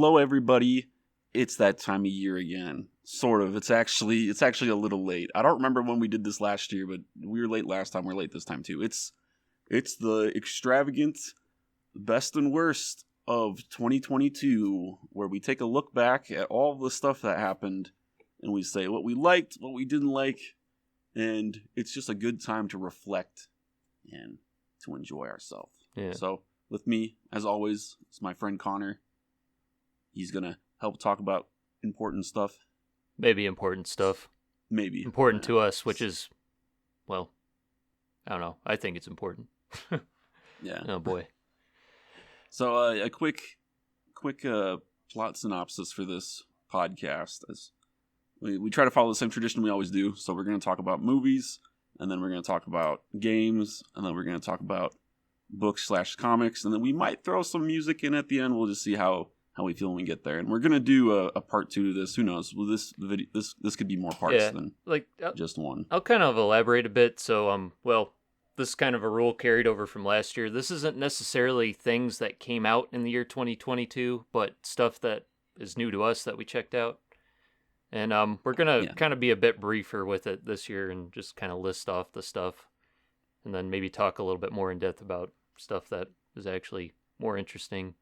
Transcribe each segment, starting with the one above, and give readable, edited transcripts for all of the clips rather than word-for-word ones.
hello everybody. It's that time of year again. Sort of. It's actually a little late. I don't remember when we did this last year, but we were late last time. We're late this time too. It's the extravagant best and worst of 2022, where we take a look back at all the stuff that happened and we say what we liked, what we didn't like, and it's just a good time to reflect and to enjoy ourselves. Yeah. So with me, as always, is my friend Connor. He's gonna help talk about important stuff. Maybe important stuff. Maybe. Important to us, which is, well, I don't know. I think it's important. Yeah. Oh, boy. So a quick plot synopsis for this podcast. As we try to follow the same tradition we always do. So we're going to talk about movies, and then we're going to talk about games, and then we're going to talk about books/comics, and then we might throw some music in at the end. We'll just see how we feel when we get there. And we're going to do a part 2 to this. Who knows? Well, this could be more parts than just one. I'll kind of elaborate a bit. So, this is kind of a rule carried over from last year. This isn't necessarily things that came out in the year 2022, but stuff that is new to us that we checked out. And we're going to kind of be a bit briefer with it this year and just kind of list off the stuff. And then maybe talk a little bit more in depth about stuff that is actually more interesting.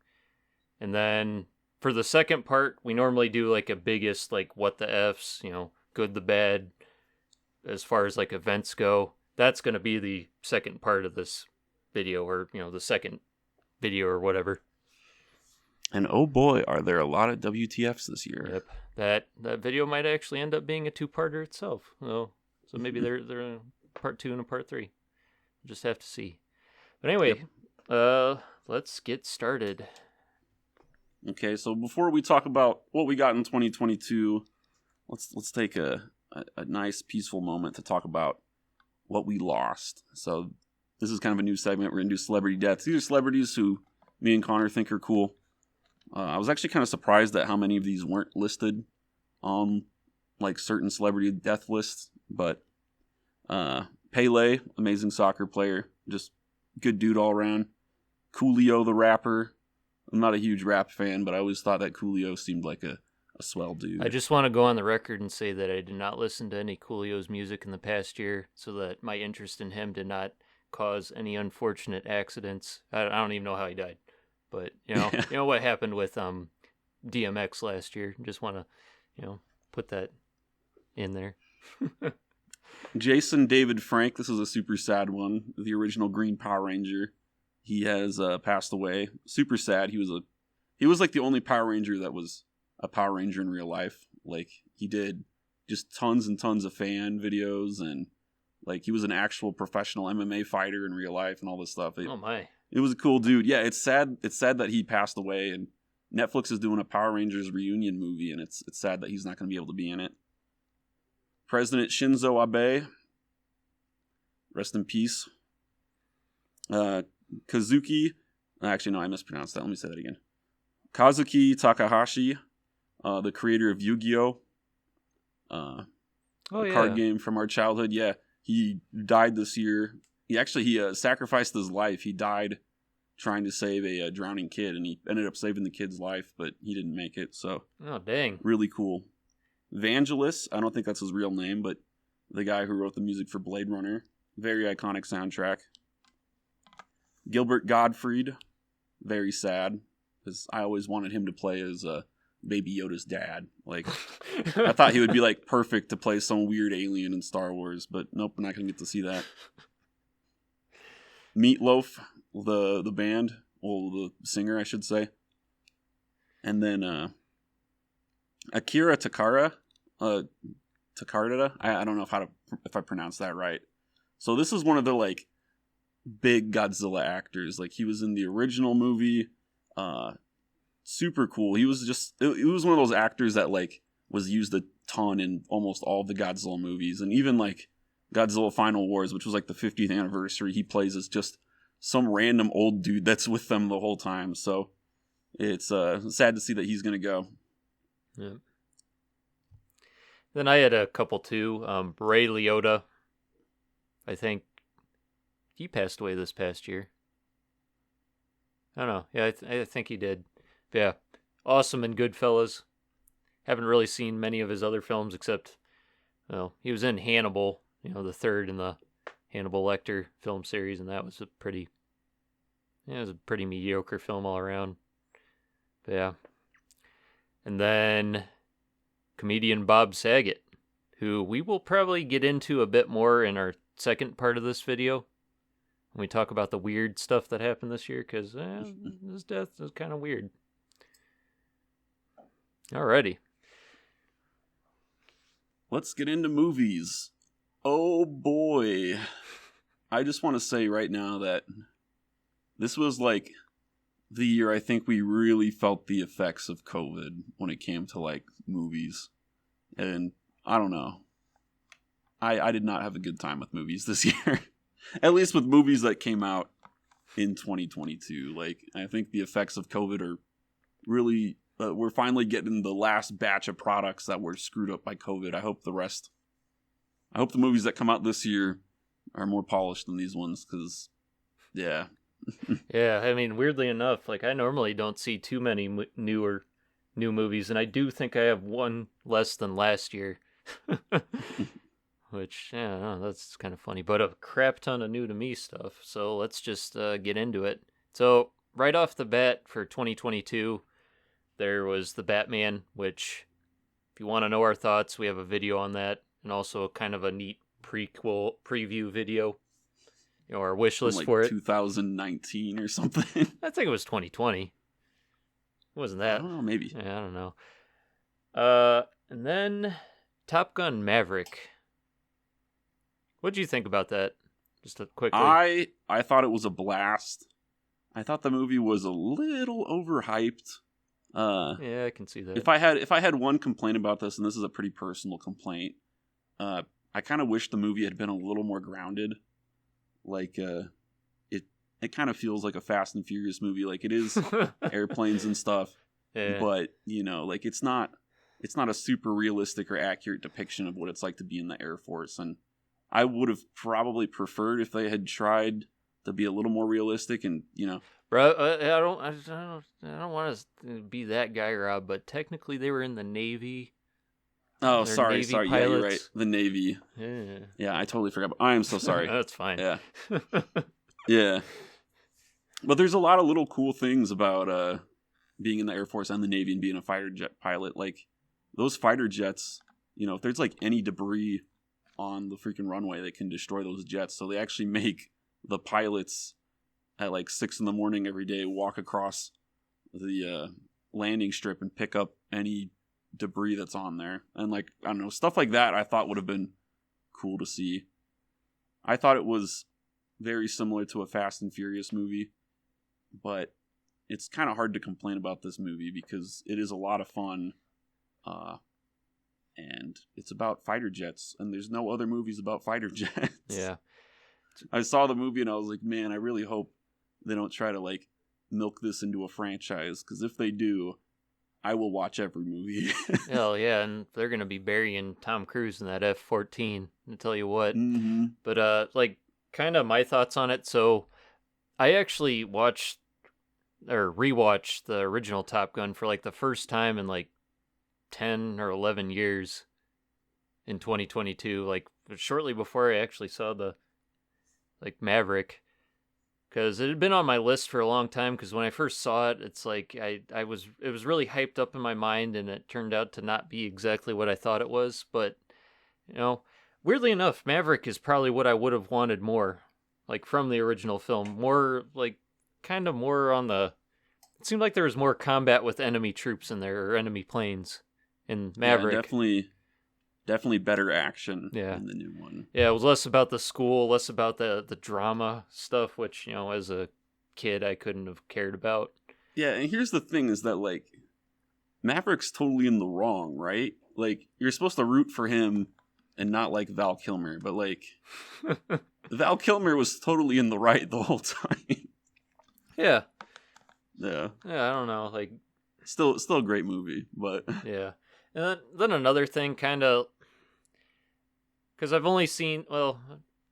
And then for the second part, we normally do like a biggest, like what the Fs, good, the bad, as far as like events go. That's going to be the second part of this video, or, the second video or whatever. And oh boy, are there a lot of WTFs this year. Yep. That video might actually end up being a 2-parter itself. So maybe they're a part 2 and a part 3. We'll just have to see. But anyway, let's get started. Okay, so before we talk about what we got in 2022, let's take a nice peaceful moment to talk about what we lost. So this is kind of a new segment. We're going to do celebrity deaths. These are celebrities who me and Connor think are cool. I was actually kind of surprised at how many of these weren't listed on like certain celebrity death lists, but Pele, amazing soccer player, just good dude all around. Coolio the rapper. I'm not a huge rap fan, but I always thought that Coolio seemed like a swell dude. I just want to go on the record and say that I did not listen to any Coolio's music in the past year, so that my interest in him did not cause any unfortunate accidents. I don't even know how he died, but you know what happened with DMX last year. Just want to put that in there. Jason David Frank, this is a super sad one. The original Green Power Ranger. He has passed away. Super sad. He was like the only Power Ranger that was a Power Ranger in real life. Like, he did just tons and tons of fan videos, and like he was an actual professional MMA fighter in real life and all this stuff. Oh my. It was a cool dude. Yeah, it's sad that he passed away, and Netflix is doing a Power Rangers reunion movie, and it's sad that he's not going to be able to be in it. President Shinzo Abe, rest in peace. Kazuki, actually no, I mispronounced that. Let me say that again. Kazuki Takahashi, the creator of Yu-Gi-Oh! Card game from our childhood. Yeah, he died this year. He sacrificed his life. He died trying to save a drowning kid, and he ended up saving the kid's life, but he didn't make it. So, oh dang, really cool. Vangelis, I don't think that's his real name, but the guy who wrote the music for Blade Runner, very iconic soundtrack. Gilbert Gottfried, very sad, because I always wanted him to play as Baby Yoda's dad. Like, I thought he would be like perfect to play some weird alien in Star Wars, but nope, we're not gonna get to see that. Meatloaf, the band, well, the singer, I should say, and then Akira Takara, Takarada. I don't know if I pronounced that right. So this is one of the like big Godzilla actors. Like, he was in the original movie. Super cool. He was it was one of those actors that like was used a ton in almost all the Godzilla movies, and even like Godzilla Final Wars, which was like the 50th anniversary. He plays as just some random old dude that's with them the whole time. So it's sad to see that he's gonna go. Yeah. Then I had a couple too. Ray Liotta, I think he passed away this past year. I don't know. Yeah, I think he did. Yeah. awesome in Goodfellas. Haven't really seen many of his other films except, well, he was in Hannibal, the third in the Hannibal Lecter film series, and that was it was a pretty mediocre film all around. But yeah. And then comedian Bob Saget, who we will probably get into a bit more in our second part of this video when we talk about the weird stuff that happened this year, because his death is kind of weird. Alrighty. Let's get into movies. Oh boy. I just want to say right now that this was like the year I think we really felt the effects of COVID when it came to like movies. And I don't know. I did not have a good time with movies this year. At least with movies that came out in 2022. Like, I think the effects of COVID are really... we're finally getting the last batch of products that were screwed up by COVID. I hope the movies that come out this year are more polished than these ones, because, yeah. Yeah, I mean, weirdly enough, like, I normally don't see too many new movies, and I do think I have one less than last year. Which, yeah, I don't know, that's kind of funny, but a crap ton of new to me stuff, so let's just get into it. So, right off the bat for 2022, there was The Batman, which, if you want to know our thoughts, we have a video on that, and also kind of a neat prequel preview video, our wish list like for it. 2019 or something. I think it was 2020. It wasn't that? I don't know, maybe. Yeah, I don't know. And then Top Gun Maverick. What'd you think about that? Just quickly. I thought it was a blast. I thought the movie was a little overhyped. Yeah, I can see that. If I had one complaint about this, and this is a pretty personal complaint, I kind of wish the movie had been a little more grounded. Like, it kind of feels like a Fast and Furious movie. Like, it is airplanes and stuff, yeah. But like it's not a super realistic or accurate depiction of what it's like to be in the Air Force. And I would have probably preferred if they had tried to be a little more realistic, and Bro, I don't want to be that guy, Rob, but technically they were in the Navy. Oh, They're sorry. Navy Yeah, you're right. pilots. The Navy. Yeah, I totally forgot. I am so sorry. That's fine. Yeah. Yeah. But there's a lot of little cool things about being in the Air Force and the Navy and being a fighter jet pilot. Like, those fighter jets, if there's like any debris on the freaking runway, they can destroy those jets. So they actually make the pilots at like 6 a.m. every day walk across the landing strip and pick up any debris that's on there. And like, I don't know, stuff like that I thought would have been cool to see. I thought it was very similar to a Fast and Furious movie, but it's kind of hard to complain about this movie because it is a lot of fun, and it's about fighter jets, and there's no other movies about fighter jets. Yeah. I saw the movie and I was like, man, I really hope they don't try to like milk this into a franchise, because if they do, I will watch every movie. Hell yeah, and they're gonna be burying Tom Cruise in that F-14. I'll tell you what. Mm-hmm. But like, kind of my thoughts on it. So, I actually rewatched the original Top Gun for like the first time in like 10 or 11 years in 2022. Like, shortly before I actually saw the Maverick. Because it had been on my list for a long time, because when I first saw it, it's like it was really hyped up in my mind, and it turned out to not be exactly what I thought it was. But, weirdly enough, Maverick is probably what I would have wanted more, like, from the original film. More, like, kind of more on the... It seemed like there was more combat with enemy troops in there, or enemy planes in Maverick. Yeah, definitely better action Yeah. in the new one. Yeah, it was less about the school, less about the drama stuff, which, as a kid I couldn't have cared about. Yeah, and here's the thing is that, like, Maverick's totally in the wrong, right? Like, you're supposed to root for him and not like Val Kilmer, but like Val Kilmer was totally in the right the whole time. Yeah. Yeah. Yeah, I don't know, like, still a great movie, but yeah. And then another thing, kind of, because I've only seen both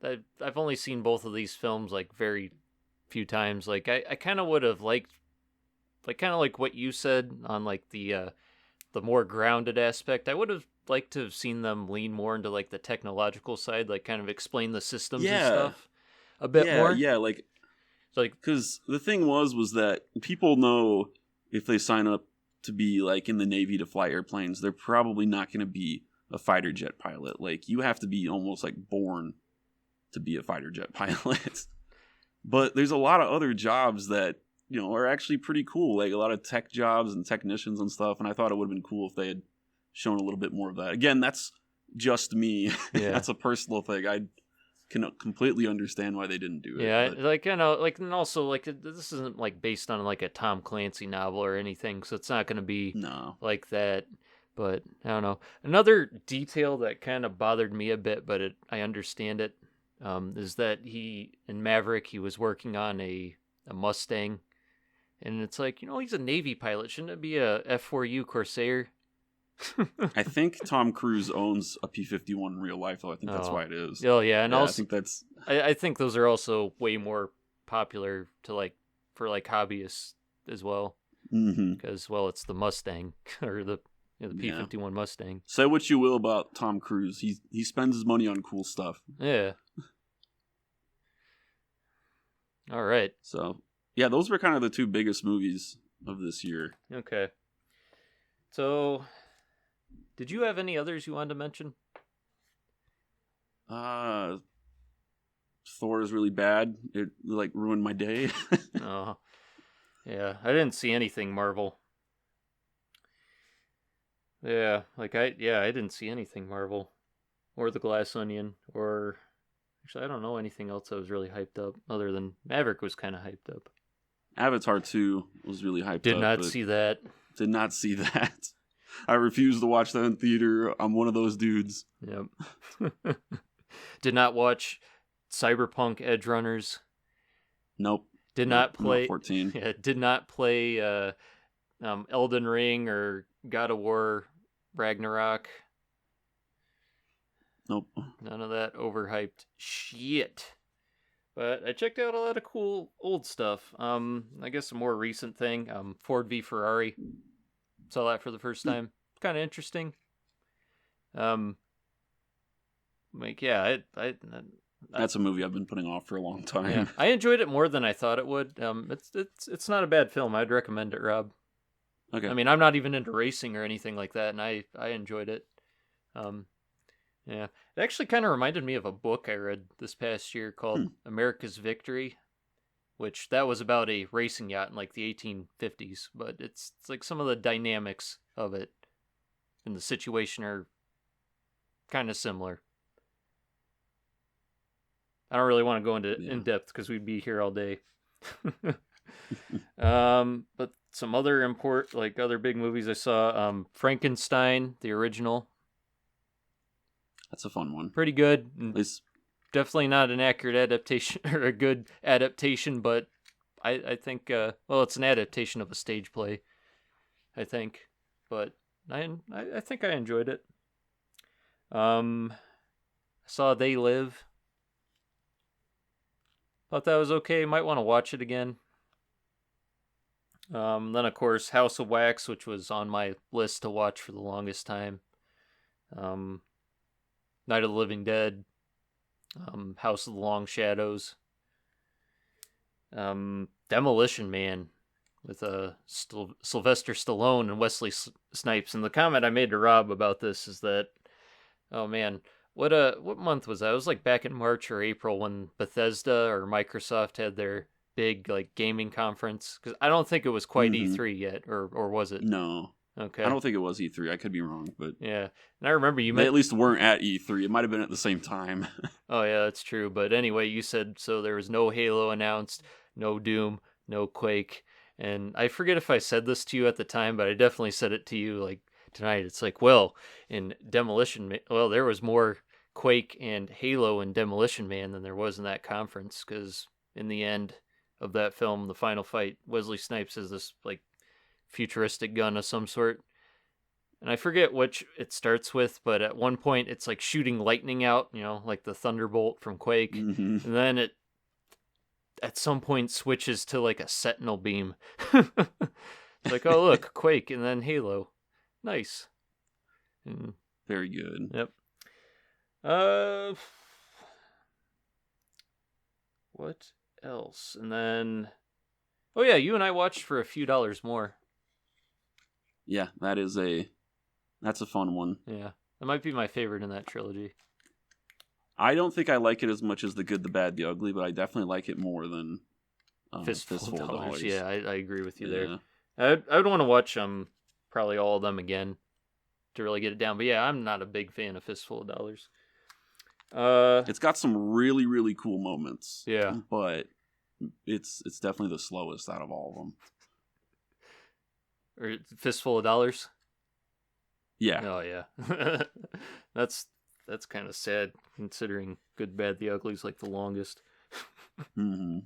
of these films like very few times. Like, I kind of would have liked like kind of like what you said on like the more grounded aspect. I would have liked to have seen them lean more into like the technological side, like kind of explain the systems and Yeah, stuff a bit more. yeah. Like, So, like, because the thing was that people know if they sign up to be like in the Navy to fly airplanes, they're probably not going to be a fighter jet pilot. Like, you have to be almost like born to be a fighter jet pilot. But there's a lot of other jobs that, you know, are actually pretty cool, like a lot of tech jobs and technicians and stuff. And I thought it would have been cool if they had shown a little bit more of that. Again, that's just me. Yeah. That's a personal thing. I can completely understand why they didn't do it. yeah, but like, you know, like, and also like this isn't like based on like a Tom Clancy novel or anything, so it's not going to be no. like that. But I don't know. Another detail that kind of bothered me a bit, but I understand it, is that in Maverick he was working on a Mustang, and it's like, you know, he's a Navy pilot. Shouldn't it be a F4U Corsair? I think Tom Cruise owns a P-51 in real life, though. I think that's Oh. why it is. Oh yeah, and Yeah, I also think that's I think those are also way more popular to like for like hobbyists as well, because well, it's the Mustang or the the P-51 Mustang. Say what you will about Tom Cruise, he spends his money on cool stuff. Yeah. All right. So yeah, those were kind of the two biggest movies of this year. Okay. So, did you have any others you wanted to mention? Thor is really bad. It like ruined my day. Oh, yeah. I didn't see anything Marvel. Yeah, like I didn't see anything Marvel, or The Glass Onion, or actually I don't know anything else that was really hyped up other than Maverick was kind of hyped up. Avatar 2 was really hyped up. Did not see that. Did not see that. I refuse to watch that in theater. I'm one of those dudes. Yep. Did not watch Cyberpunk Edge Runners. Nope. Did not I'm play 14. Yeah, did not play Elden Ring or God of War Ragnarok. Nope. None of that overhyped shit. But I checked out a lot of cool old stuff. I guess a more recent thing, Ford v Ferrari. Saw that for the first time. Kind of interesting. Like yeah, That's a movie I've been putting off for a long time. yeah, I enjoyed it more than I thought it would. It's not a bad film. I'd recommend it, Rob. Okay. I mean, I'm not even into racing or anything like that, and I enjoyed it. Yeah, it actually kind of reminded me of a book I read this past year called America's Victory, which that was about a racing yacht in like the 1850s, but it's like some of the dynamics of it and the situation are kind of similar. I don't really want to go into in depth because we'd be here all day. But some other other big movies I saw, Frankenstein, the original. That's a fun one. Pretty good. It's definitely not an accurate adaptation or a good adaptation, but I think well, it's an adaptation of a stage play, I think. But I think I enjoyed it. I saw They Live. Thought that was okay. Might want to watch it again. Then of course House of Wax, which was on my list to watch for the longest time. Night of the Living Dead. House of the Long Shadows. Demolition Man with Sylvester Stallone and Wesley Snipes. And the comment I made to Rob about this is that, oh man, what month was that? It was like back in March or April when Bethesda or Microsoft had their big like gaming conference, because I don't think it was quite E3 yet, or was it? No. Okay. I don't think it was E3. I could be wrong, but yeah. And I remember they at least weren't at E3. It might have been at the same time. Oh yeah, that's true. But anyway, you said so there was no Halo announced, no Doom, no Quake, and I forget if I said this to you at the time, but I definitely said it to you like tonight. It's like, well, in Demolition Man, well, there was more Quake and Halo in Demolition Man than there was in that conference, because in the end of that film, the final fight, Wesley Snipes has this like futuristic gun of some sort, and I forget which it starts with, but at one point it's like shooting lightning out, you know, like the Thunderbolt from Quake, and then it at some point switches to like a sentinel beam. It's like, oh look, Quake and then Halo. Nice. And, Very good. yep. What else? And then, oh yeah, you and I watched For a Few Dollars More. Yeah, that's a fun one. Yeah, that might be my favorite in that trilogy. I don't think I like it as much as The Good, the Bad, the Ugly, but I definitely like it more than Fistful of Dollars. Yeah, I agree with you Yeah. there. I would want to watch probably all of them again to really get it down. But yeah, I'm not a big fan of Fistful of Dollars. It's got some really, really cool moments. Yeah. But it's definitely the slowest out of all of them. Or Fistful of Dollars? Yeah. Oh yeah. That's kind of sad considering Good, Bad, the Ugly is like the longest. Mm-hmm.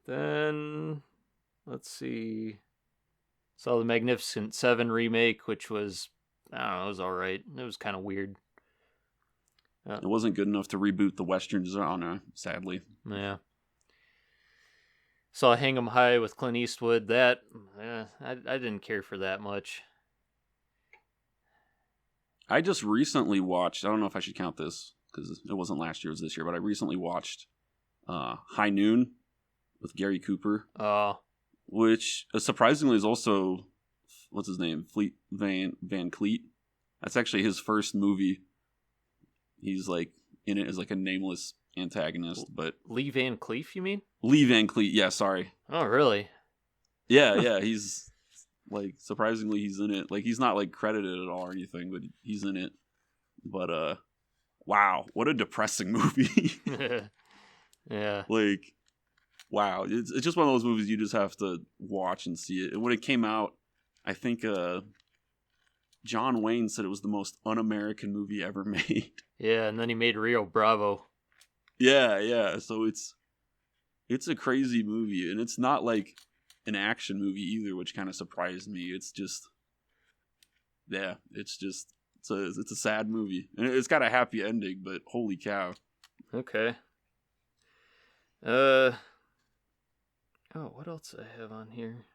Then let's see. Saw the Magnificent Seven remake, which was, I don't know, it was all right. It was kind of weird. It wasn't good enough to reboot the Western genre, sadly. Yeah. Saw Hang 'em High with Clint Eastwood. That I didn't care for that much. I just recently watched, I don't know if I should count this because it wasn't last year, it was this year, but I recently watched High Noon with Gary Cooper. Oh. Which surprisingly is also, what's his name? Fleet Van Cleet. That's actually his first movie. He's like in it as like a nameless antagonist, but Lee Van Cleef, you mean? Lee Van Cleet, yeah, sorry. Oh, really? Yeah, he's like surprisingly he's in it. Like he's not like credited at all or anything, but he's in it. But wow, what a depressing movie. Yeah. Like wow, it's just one of those movies you just have to watch and see it. And when it came out, I think John Wayne said it was the most un-American movie ever made. Yeah, and then he made Rio Bravo. Yeah. So it's a crazy movie, and it's not like an action movie either, which kind of surprised me. It's just, yeah, it's a sad movie, and it's got a happy ending, but holy cow. Okay. Oh, what else do I have on here?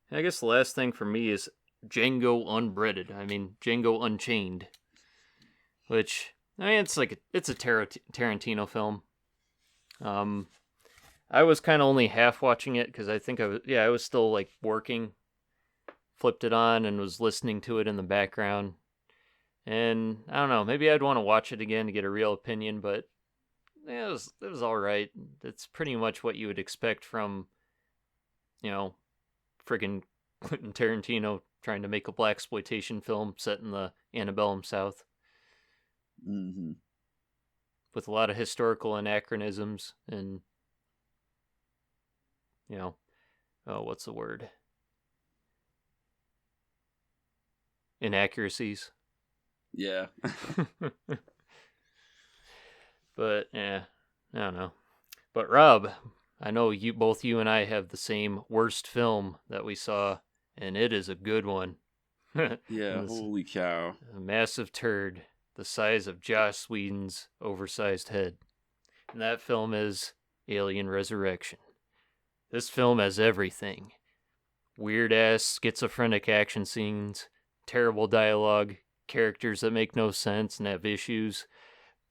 I guess the last thing for me is Django Unbreaded. I mean, Django Unchained. Which, I mean, it's a Tarantino film. I was kind of only half watching it because I think I was still like working. Flipped it on and was listening to it in the background. And I don't know, maybe I'd want to watch it again to get a real opinion, but yeah, it was all right. It's pretty much what you would expect from, friggin' Quentin Tarantino trying to make a blaxploitation film set in the antebellum South. Mm-hmm. With a lot of historical anachronisms and, what's the word? Inaccuracies. Yeah. But, I don't know. But Rob, I know both you and I have the same worst film that we saw, and it is a good one. Yeah, holy cow. A massive turd the size of Joss Whedon's oversized head. And that film is Alien Resurrection. This film has everything. Weird-ass schizophrenic action scenes, terrible dialogue, characters that make no sense and have issues,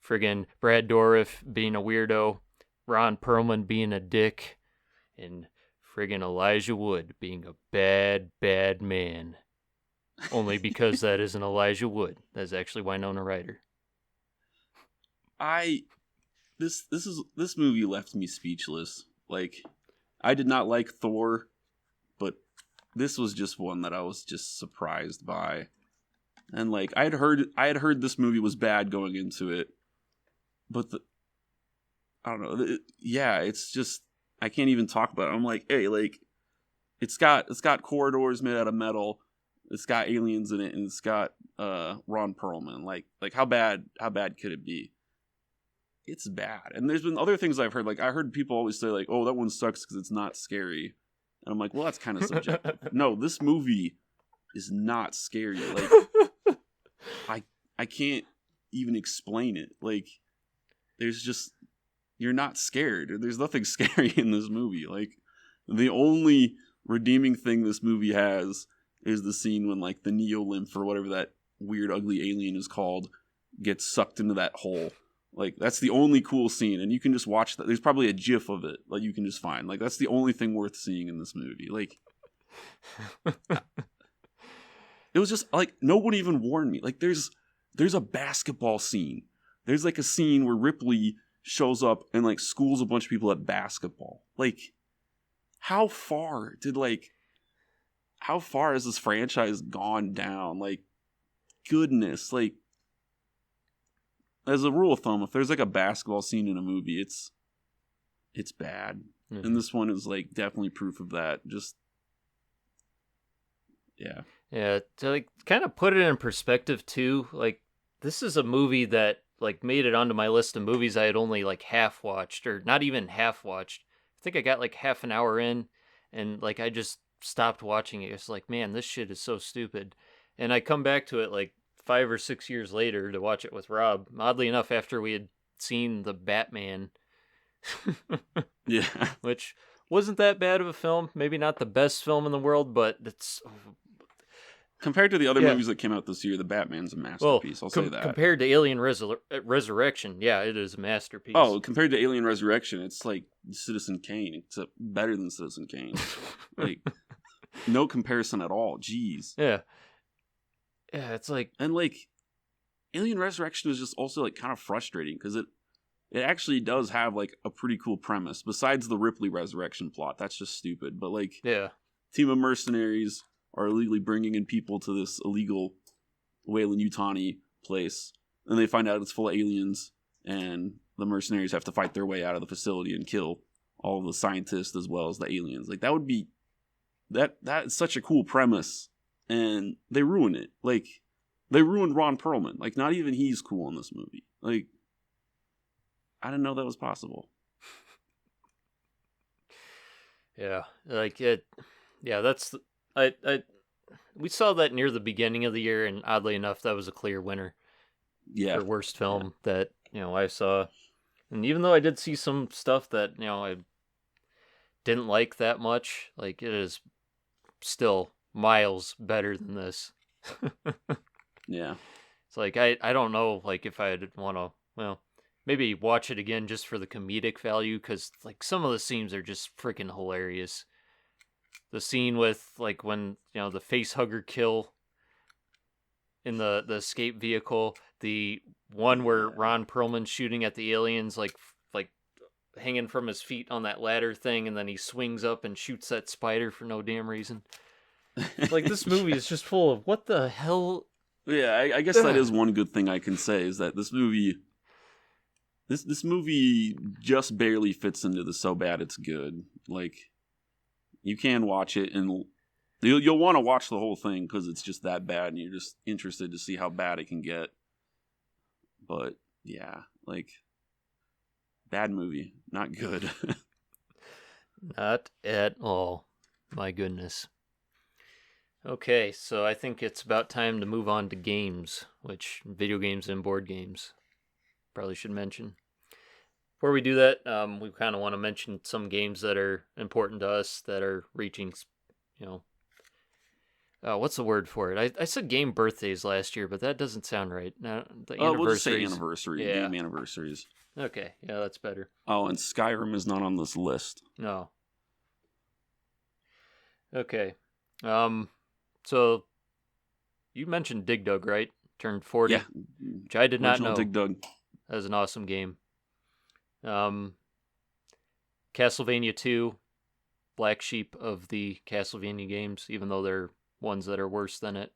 friggin' Brad Dourif being a weirdo, Ron Perlman being a dick, and friggin' Elijah Wood being a bad, bad man. Only because that isn't Elijah Wood. That's actually Winona Ryder. This movie left me speechless. Like, I did not like Thor, but this was just one that I was just surprised by. And like I had heard this movie was bad going into it, but I don't know. It's just I can't even talk about it. I'm like, hey, like it's got corridors made out of metal. It's got aliens in it, and it's got Ron Perlman. Like how bad could it be? It's bad. And there's been other things I've heard. Like I heard people always say like, oh, that one sucks because it's not scary. And I'm like, well, that's kind of subjective. No, this movie is not scary. Like I can't even explain it. Like there's just you're not scared. There's nothing scary in this movie. Like, the only redeeming thing this movie has is the scene when, like, the Neolymph or whatever that weird ugly alien is called gets sucked into that hole. Like, that's the only cool scene, and you can just watch that. There's probably a gif of it that you can just find. Like, that's the only thing worth seeing in this movie. Like, it was just, like, no one even warned me. Like, there's a basketball scene. There's, like, a scene where Ripley shows up and, like, schools a bunch of people at basketball. Like, how far has this franchise gone down? Like, goodness, like, as a rule of thumb, if there's, like, a basketball scene in a movie, it's bad. Mm-hmm. And this one is, like, definitely proof of that. Just, yeah. Yeah, to, like, kind of put it in perspective, too, like, this is a movie that, like, made it onto my list of movies I had only, like, half watched, or not even half watched. I think I got, like, half an hour in, and, like, I just stopped watching it. It's like, man, this shit is so stupid. And I come back to it, like, 5 or 6 years later to watch it with Rob. Oddly enough, after we had seen The Batman. Yeah. Which wasn't that bad of a film. Maybe not the best film in the world, but it's... Compared to the other movies that came out this year, The Batman's a masterpiece. I'll say that. Compared to Alien Resurrection, yeah, it is a masterpiece. Oh, compared to Alien Resurrection, it's like Citizen Kane, except better than Citizen Kane. Like, no comparison at all. Jeez. Yeah. Yeah, it's like... And, like, Alien Resurrection is just also, like, kind of frustrating, because it actually does have, like, a pretty cool premise, besides the Ripley resurrection plot. That's just stupid. But, like, yeah, team of mercenaries are illegally bringing in people to this illegal Weyland-Yutani place, and they find out it's full of aliens, and the mercenaries have to fight their way out of the facility and kill all the scientists as well as the aliens. Like, that would be... That's such a cool premise, and they ruin it. Like, they ruined Ron Perlman. Like, not even he's cool in this movie. Like, I didn't know that was possible. Yeah, like, it... Yeah, that's... we saw that near the beginning of the year, and oddly enough, that was a clear winner. Yeah. For worst film that, I saw. And even though I did see some stuff that, I didn't like that much, like, it is still miles better than this. Yeah. It's like, I don't know, like, if I'd want to, maybe watch it again just for the comedic value, because, like, some of the scenes are just freaking hilarious. The scene with, like, when, the face hugger kill in the escape vehicle, the one where Ron Perlman's shooting at the aliens, like hanging from his feet on that ladder thing, and then he swings up and shoots that spider for no damn reason. Like, this movie is just full of what the hell. Yeah, I guess that is one good thing I can say, is that this movie just barely fits into the so bad it's good. Like, you can watch it, and you'll want to watch the whole thing because it's just that bad, and you're just interested to see how bad it can get. But, yeah, like, bad movie. Not good. Not at all. My goodness. Okay, so I think it's about time to move on to games, which video games and board games probably should mention. Before we do that, we kind of want to mention some games that are important to us that are reaching, what's the word for it? I said game birthdays last year, but that doesn't sound right. No, the anniversaries. We'll just say anniversary. Yeah. Game anniversaries. Okay, yeah, that's better. Oh, and Skyrim is not on this list. No. Okay. So you mentioned Dig Dug, right? Turned 40. Yeah. Which I did not know. Dig Dug. That was an awesome game. Castlevania 2, black sheep of the Castlevania games, even though there are ones that are worse than it.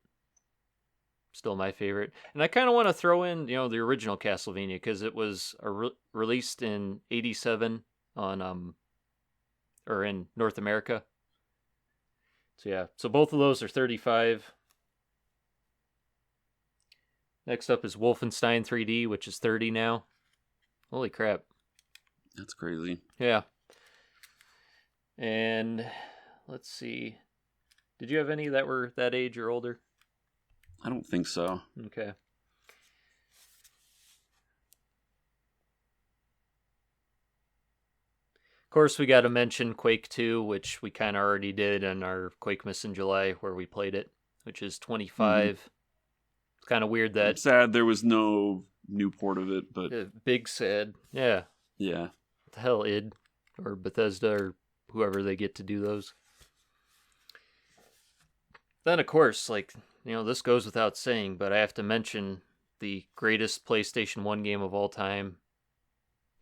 Still my favorite. And I kind of want to throw in, the original Castlevania, because it was released in 87 on, or in North America. So yeah, so both of those are 35. Next up is Wolfenstein 3D, which is 30 now. Holy crap. That's crazy. Yeah. And let's see. Did you have any that were that age or older? I don't think so. Okay. course, we got to mention Quake 2, which we kind of already did in our Quakemas in July where we played it, which is 25. It's kind of weird I'm that sad there was no new port of it, but big sad. Yeah. yeah. What the hell, id or Bethesda or whoever they get to do those. Then, of course, this goes without saying, but I have to mention the greatest PlayStation 1 game of all time,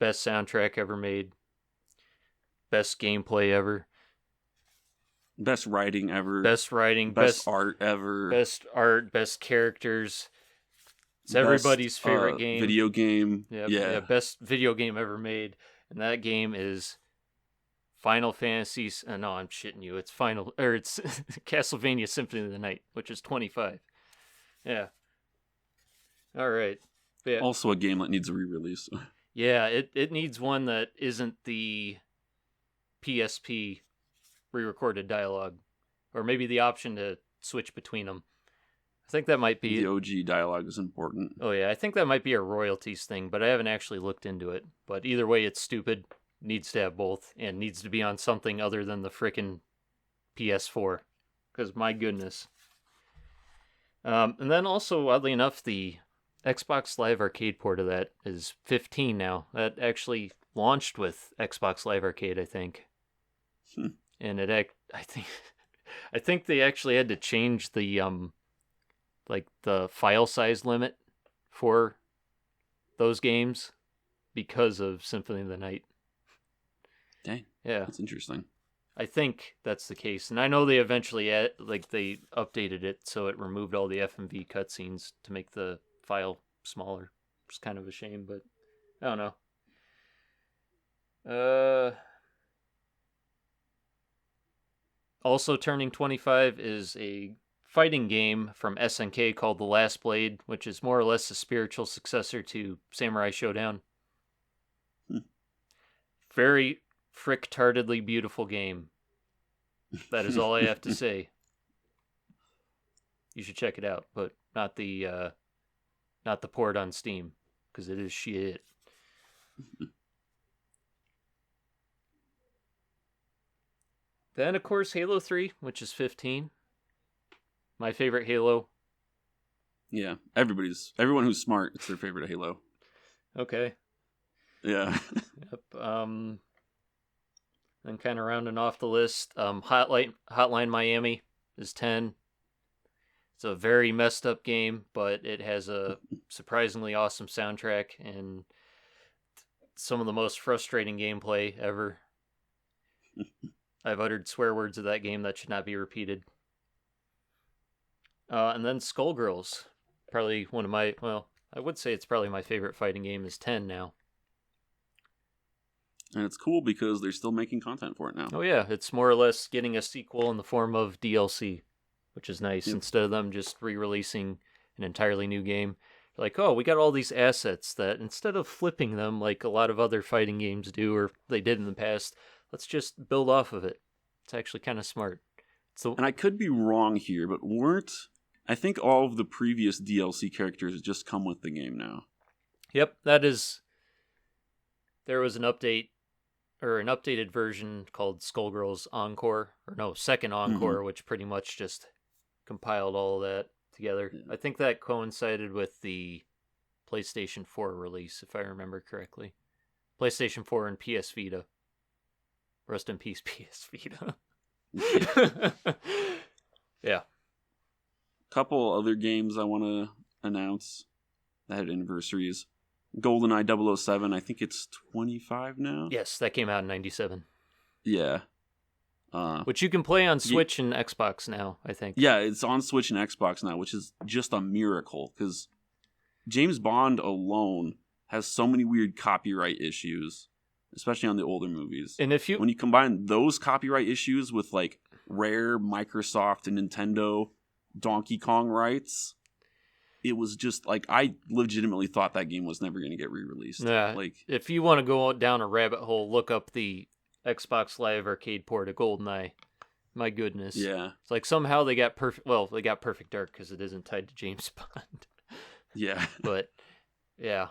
best soundtrack ever made, best gameplay ever, Best writing ever. best writing, best art ever. best art, best characters. It's everybody's favorite game. Video game. Yeah, best video game ever made, and that game is Final Fantasy. No, I'm shitting you. It's it's Castlevania Symphony of the Night, which is 25. Yeah. All right. Yeah. Also a game that needs a re-release. Yeah, it needs one that isn't the PSP re-recorded dialogue, or maybe the option to switch between them. I think that might be the OG dialogue is important. Oh yeah, I think that might be a royalties thing, but I haven't actually looked into it. But either way, it's stupid. Needs to have both, and needs to be on something other than the frickin' PS4. Because my goodness. And then also, oddly enough, the Xbox Live Arcade port of that is 15 now. That actually launched with Xbox Live Arcade, I think. And I think they actually had to change the the file size limit for those games because of Symphony of the Night. Dang. Yeah. That's interesting. I think that's the case. And I know they eventually they updated it so it removed all the FMV cutscenes to make the file smaller. It's kind of a shame, but I don't know. Also turning 25 is a fighting game from SNK called The Last Blade, which is more or less a spiritual successor to Samurai Showdown. Very frick-tardedly beautiful game. That is all I have to say. You should check it out, but not the port on Steam, because it is shit. Then, of course, Halo 3, which is 15. My favorite Halo. Yeah, everyone who's smart, it's their favorite Halo. Okay. Yeah. Yep. Then kind of rounding off the list, Hotline Miami is 10. It's a very messed up game, but it has a surprisingly awesome soundtrack and some of the most frustrating gameplay ever. I've uttered swear words of that game that should not be repeated. And then Skullgirls, probably one of my, I would say it's probably my favorite fighting game, is 10 now. And it's cool because they're still making content for it now. Oh yeah, it's more or less getting a sequel in the form of DLC, which is nice. Yep. Instead of them just re-releasing an entirely new game. Like, oh, we got all these assets that instead of flipping them like a lot of other fighting games do or they did in the past, let's just build off of it. It's actually kind of smart. And I could be wrong here, but I think all of the previous DLC characters just come with the game now. Yep, there was an update, or an updated version called Skullgirls Encore, Second Encore, which pretty much just compiled all of that together. Yeah. I think that coincided with the PlayStation 4 release, if I remember correctly. PlayStation 4 and PS Vita. Rest in peace, PS Vita. Yeah. Couple other games I want to announce that had anniversaries. GoldenEye 007, I think it's 25 now. Yes, that came out in 97. Yeah. Which you can play on Switch and Xbox now, I think. Yeah, it's on Switch and Xbox now, which is just a miracle, because James Bond alone has so many weird copyright issues, especially on the older movies. And when you combine those copyright issues with like Rare, Microsoft, and Nintendo Donkey Kong rights, it was just like, I legitimately thought that game was never going to get re-released. Yeah, like, if you want to go down a rabbit hole, look up the Xbox Live Arcade port of GoldenEye. My goodness. Yeah. It's like somehow they got Perfect Dark because it isn't tied to James Bond. Yeah. But, yeah.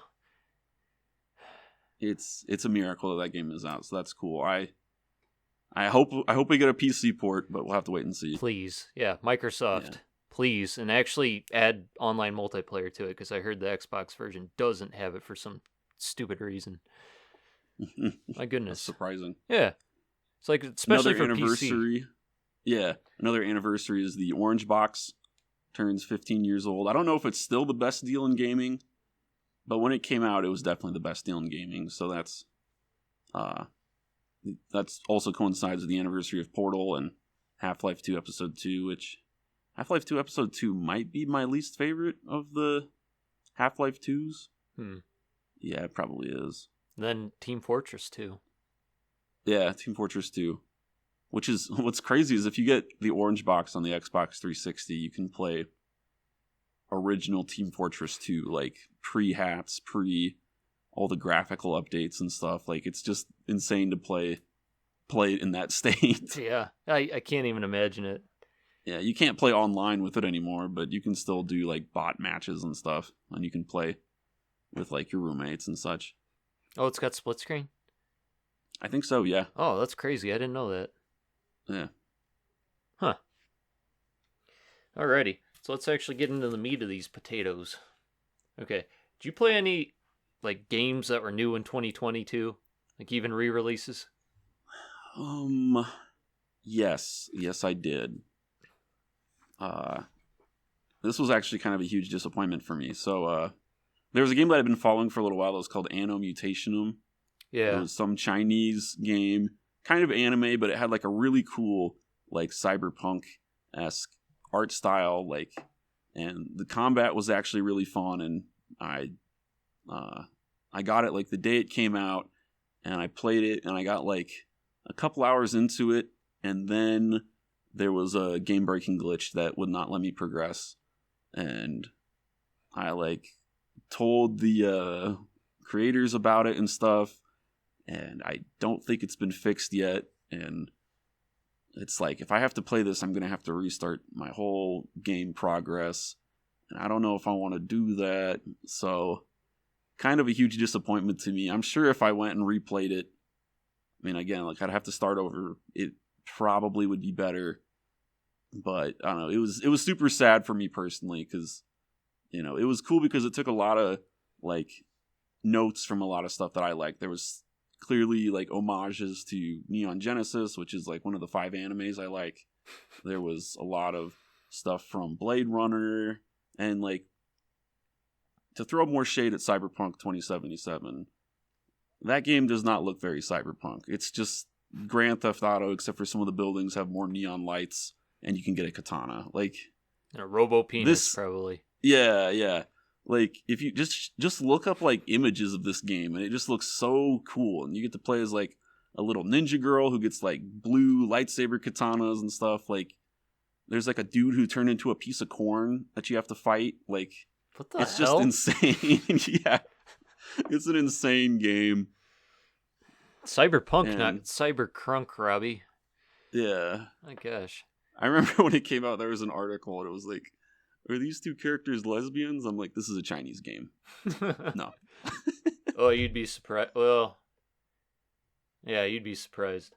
it's a miracle that game is out. So that's cool. I hope we get a PC port, but we'll have to wait and see. Please, yeah, Microsoft, please, and actually add online multiplayer to it because I heard the Xbox version doesn't have it for some stupid reason. My goodness, That's surprising. Yeah, it's like especially another for anniversary. PC. Yeah, another anniversary is the Orange Box turns 15 years old. I don't know if it's still the best deal in gaming, but when it came out, it was definitely the best deal in gaming. So that's also coincides with the anniversary of Portal and Half-Life 2 Episode 2, which Half-Life 2 Episode 2 might be my least favorite of the Half-Life 2s. Yeah, it probably is. Then Team Fortress 2. Yeah, Team Fortress 2. Which is, what's crazy is if you get the Orange Box on the Xbox 360, you can play original Team Fortress 2, like pre-hats, all the graphical updates and stuff. Like, it's just insane to play it in that state. Yeah, I can't even imagine it. Yeah, you can't play online with it anymore, but you can still do like bot matches and stuff, and you can play with like your roommates and such. Oh, it's got split screen? I think so, yeah. Oh, that's crazy. I didn't know that. Yeah. Huh. Alrighty. So let's actually get into the meat of these potatoes. Okay. Did you play any like games that were new in 2022? Like even re-releases? Yes, I did. This was actually kind of a huge disappointment for me. So, there was a game that I'd been following for a little while that was called Anno Mutationum. Yeah. It was some Chinese game, kind of anime, but it had like a really cool, like cyberpunk-esque art style, like, and the combat was actually really fun. And I got it like the day it came out, and I played it, and I got like a couple hours into it, and then there was a game-breaking glitch that would not let me progress, and I like told the creators about it and stuff, and I don't think it's been fixed yet, and it's like, if I have to play this, I'm going to have to restart my whole game progress, and I don't know if I want to do that, so kind of a huge disappointment to me. I'm sure if I went and replayed it, I mean, again, like, I'd have to start over, it probably would be better, but I don't know, it was super sad for me personally, because, you know, it was cool because it took a lot of, like, notes from a lot of stuff that I liked. There was clearly, like, homages to Neon Genesis, which is, like, one of the 5 animes I like. There was a lot of stuff from Blade Runner, and, like, to throw more shade at Cyberpunk 2077, that game does not look very cyberpunk. It's just Grand Theft Auto, except for some of the buildings have more neon lights, and you can get a katana. Like, and a robo-penis, probably. Yeah. Like, if you just look up, like, images of this game, and it just looks so cool. And you get to play as, like, a little ninja girl who gets, like, blue lightsaber katanas and stuff. Like, there's, like, a dude who turned into a piece of corn that you have to fight. Like, what the it's hell? just insane. Yeah. It's an insane game. Cyberpunk, not cybercrunk, Robbie. Yeah. My gosh. I remember when it came out, there was an article, and it was like, are these 2 characters lesbians? I'm like, this is a Chinese game. No. Oh, you'd be surprised. Well, yeah, you'd be surprised.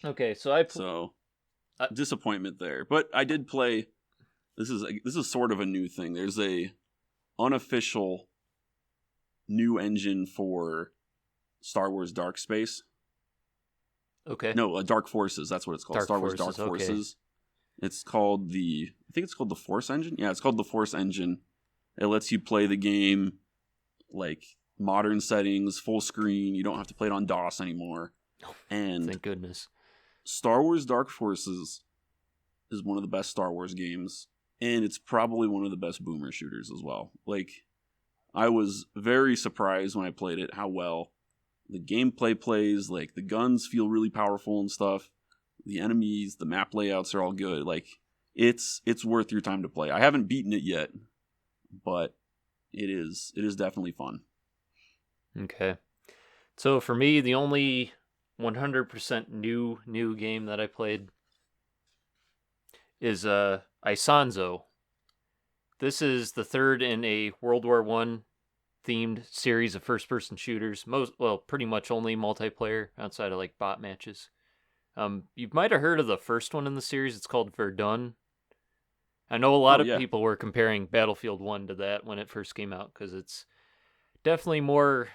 Okay, so disappointment there. But I did play, this is sort of a new thing. There's a unofficial new engine for Star Wars Dark Space. Okay. No, Dark Forces, that's what it's called. Star Wars Dark Forces. It's called I think it's called the Force Engine? Yeah, it's called the Force Engine. It lets you play the game, like, modern settings, full screen. You don't have to play it on DOS anymore. And thank goodness. Star Wars Dark Forces is one of the best Star Wars games, and it's probably one of the best boomer shooters as well. Like, I was very surprised when I played it how well the gameplay plays. Like, the guns feel really powerful and stuff. The enemies, the map layouts are all good. Like, it's worth your time to play. I haven't beaten it yet, but it is definitely fun. Okay. So for me, the only 100% new game that I played is Isanzo. This is the third in a World War I themed series of first-person shooters. Pretty much only multiplayer outside of like bot matches. You might have heard of the first one in the series. It's called Verdun. I know a lot of yeah. people were comparing Battlefield 1 to that when it first came out because it's definitely more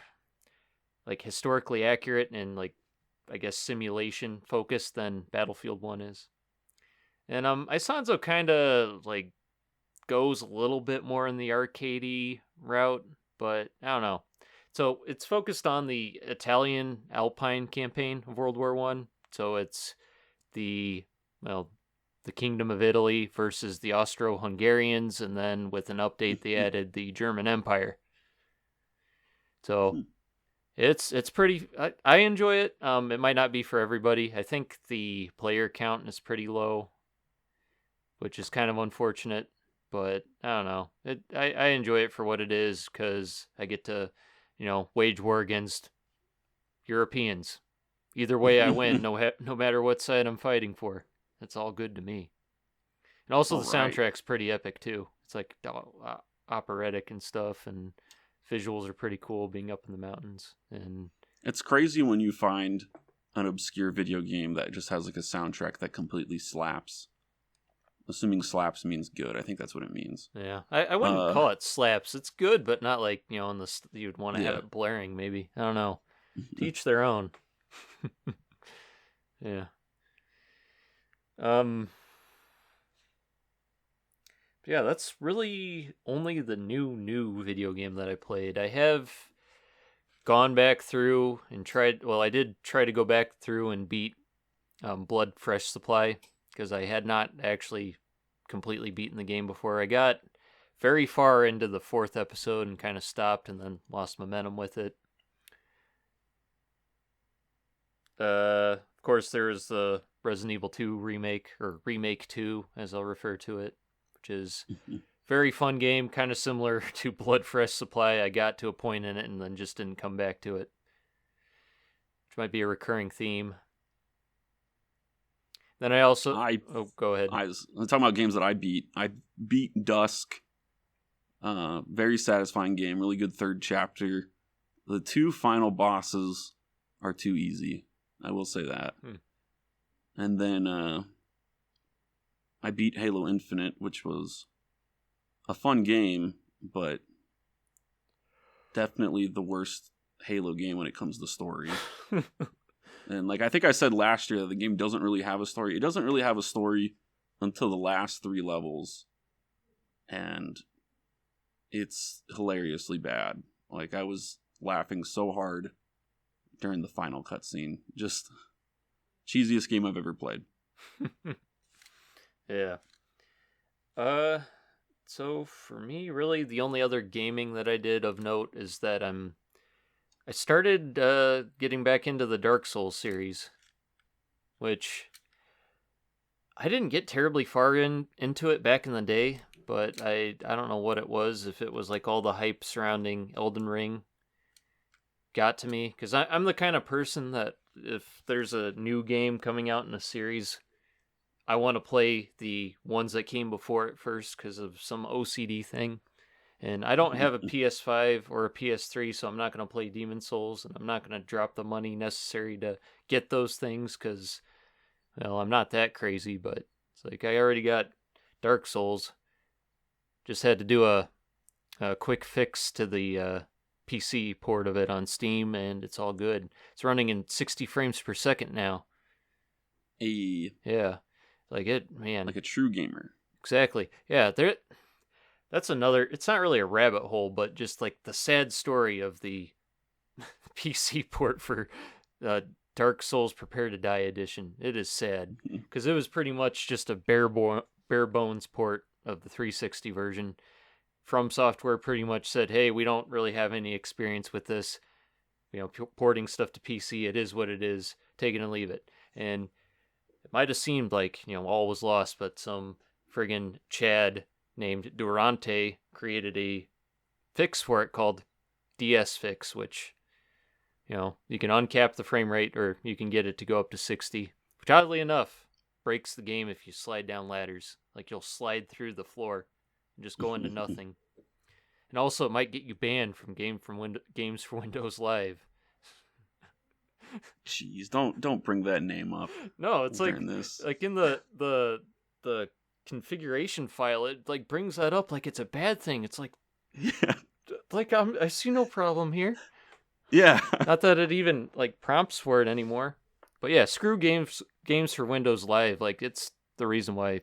like historically accurate and like I guess simulation focused than Battlefield 1 is. And Isanzo kind of like goes a little bit more in the arcadey route, but I don't know. So it's focused on the Italian Alpine campaign of World War One. So it's the Kingdom of Italy versus the Austro-Hungarians, and then with an update they added the German Empire. So it's pretty. I enjoy it. It might not be for everybody. I think the player count is pretty low, which is kind of unfortunate. But I don't know. I enjoy it for what it is because I get to, wage war against Europeans. Either way, I win. No matter what side I'm fighting for. That's all good to me. And also the soundtrack's pretty epic too. It's like operatic and stuff, and visuals are pretty cool being up in the mountains. And it's crazy when you find an obscure video game that just has like a soundtrack that completely slaps. Assuming slaps means good. I think that's what it means. Yeah. I wouldn't call it slaps. It's good, but not like, you'd want to have it blaring maybe. I don't know. To each their own. Yeah. Yeah, that's really only the new video game that I played. I have gone back through and I did try to go back through and beat Blood Fresh Supply, because I had not actually completely beaten the game before. I got very far into the 4th episode and kind of stopped and then lost momentum with it. Of course, there is the Resident Evil 2 remake, or Remake 2, as I'll refer to it, which is very fun game, kind of similar to Blood Fresh Supply. I got to a point in it and then just didn't come back to it, which might be a recurring theme. Then I also... go ahead. I'm talking about games that I beat. I beat Dusk. Very satisfying game. Really good 3rd chapter. The 2 final bosses are too easy. I will say that. And then I beat Halo Infinite, which was a fun game, but definitely the worst Halo game when it comes to story. And like I think I said last year that the game doesn't really have a story. It doesn't really have a story until the last 3 levels. And it's hilariously bad. Like I was laughing so hard during the final cutscene. Just cheesiest game I've ever played. Yeah. So for me, really the only other gaming that I did of note is that I started getting back into the Dark Souls series, which I didn't get terribly far into it back in the day, but I don't know what it was, if it was like all the hype surrounding Elden Ring got to me, because I'm the kind of person that if there's a new game coming out in a series, I want to play the ones that came before it first because of some OCD thing. And I don't have a PS5 or a PS3, so I'm not going to play Demon Souls, and I'm not going to drop the money necessary to get those things because, well, I'm not that crazy, but it's like I already got Dark Souls. Just had to do a quick fix to the PC port of it on Steam, and it's all good. It's running in 60 frames per second now. Yeah. Like it, man. Like a true gamer. Exactly. Yeah, that's another, it's not really a rabbit hole, but just like the sad story of the PC port for Dark Souls Prepare to Die edition. It is sad because it was pretty much just a bare bones port of the 360 version. From Software pretty much said, hey, we don't really have any experience with this, porting stuff to PC. It is what it is. Take it and leave it. And it might have seemed like, all was lost, but some friggin' Chad named Durante created a fix for it called DS Fix, which, you can uncap the frame rate or you can get it to go up to 60, which oddly enough breaks the game if you slide down ladders. Like you'll slide through the floor and just go into nothing. And also, it might get you banned from Games for Windows Live. Jeez, don't bring that name up No, it's during this. like in the configuration file, it like brings that up like it's a bad thing. It's Yeah. like I see no problem here. Yeah. Not that it even like prompts for it anymore. But yeah, screw games for Windows Live. Like it's the reason why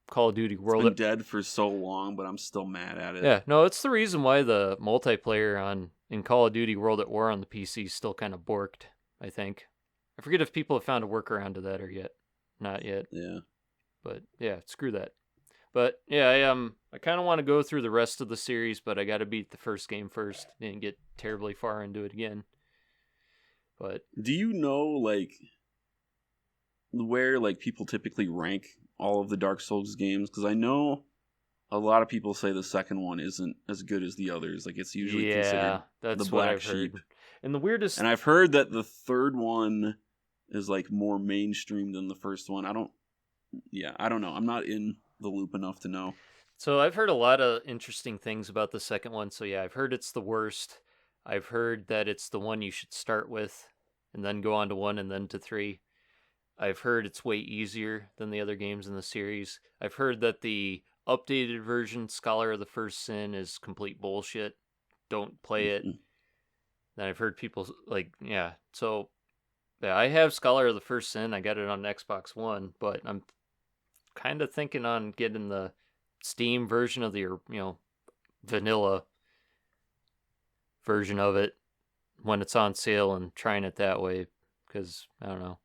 Call of Duty It's World been dead for so long, but I'm still mad at it. Yeah, no, it's the reason why the multiplayer in Call of Duty World at War on the PC is still kind of borked, I think. I forget if people have found a workaround to that or yet. Not yet. Yeah. But yeah, screw that. But yeah, I kind of want to go through the rest of the series, but I got to beat the first game first. Didn't get terribly far into it again. But do you know like where like people typically rank all of the Dark Souls games? Because I know a lot of people say the second one isn't as good as the others. Like it's usually considered that's the what black I've sheep. heard. And the weirdest, And I've heard that the third one is like more mainstream than the first one. I don't know. I'm not in the loop enough to know. So I've heard a lot of interesting things about the second one. So yeah, I've heard it's the worst. I've heard that it's the one you should start with and then go on to 1 and then to 3. I've heard it's way easier than the other games in the series. I've heard that the updated version, Scholar of the First Sin, is complete bullshit. Don't play it. Then I've heard people like, yeah. So yeah, I have Scholar of the First Sin. I got it on Xbox One, but I'm kind of thinking on getting the Steam version of the, vanilla version of it when it's on sale and trying it that way, because I don't know.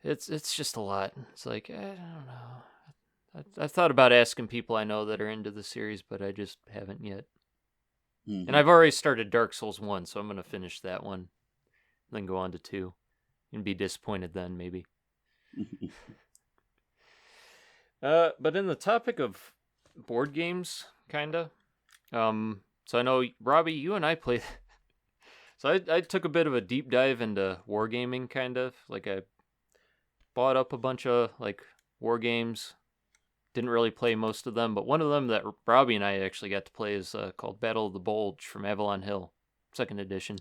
It's just a lot. It's like, I don't know. I've thought about asking people I know that are into the series, but I just haven't yet. Mm-hmm. And I've already started Dark Souls 1, so I'm going to finish that one, then go on to 2, and be disappointed then, maybe. But in the topic of board games, kinda. So I know, Robbie, you and I played. So I took a bit of a deep dive into wargaming, kind of. Like I bought up a bunch of like war games. Didn't really play most of them, but one of them that Robbie and I actually got to play is called Battle of the Bulge from Avalon Hill, 2nd edition.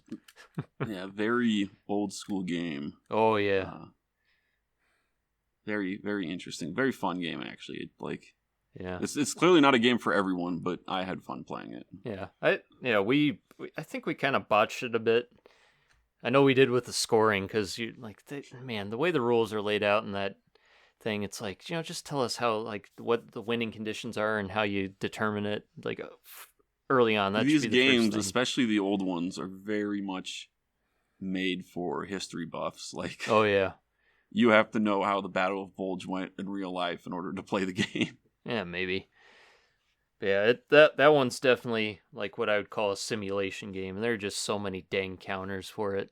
Yeah, very old school game. Oh yeah. Very, very interesting. Very fun game, actually. Yeah. It's clearly not a game for everyone, but I had fun playing it. Yeah. I think we kind of botched it a bit. I know we did with the scoring because the way the rules are laid out in that thing, it's like, just tell us how what the winning conditions are and how you determine it early on. That These should be the games, first thing. especially the old ones, are very much made for history buffs. Like, oh yeah. You have to know how the Battle of Bulge went in real life in order to play the game. Yeah, maybe. But yeah, that one's definitely like what I would call a simulation game, and there are just so many dang counters for it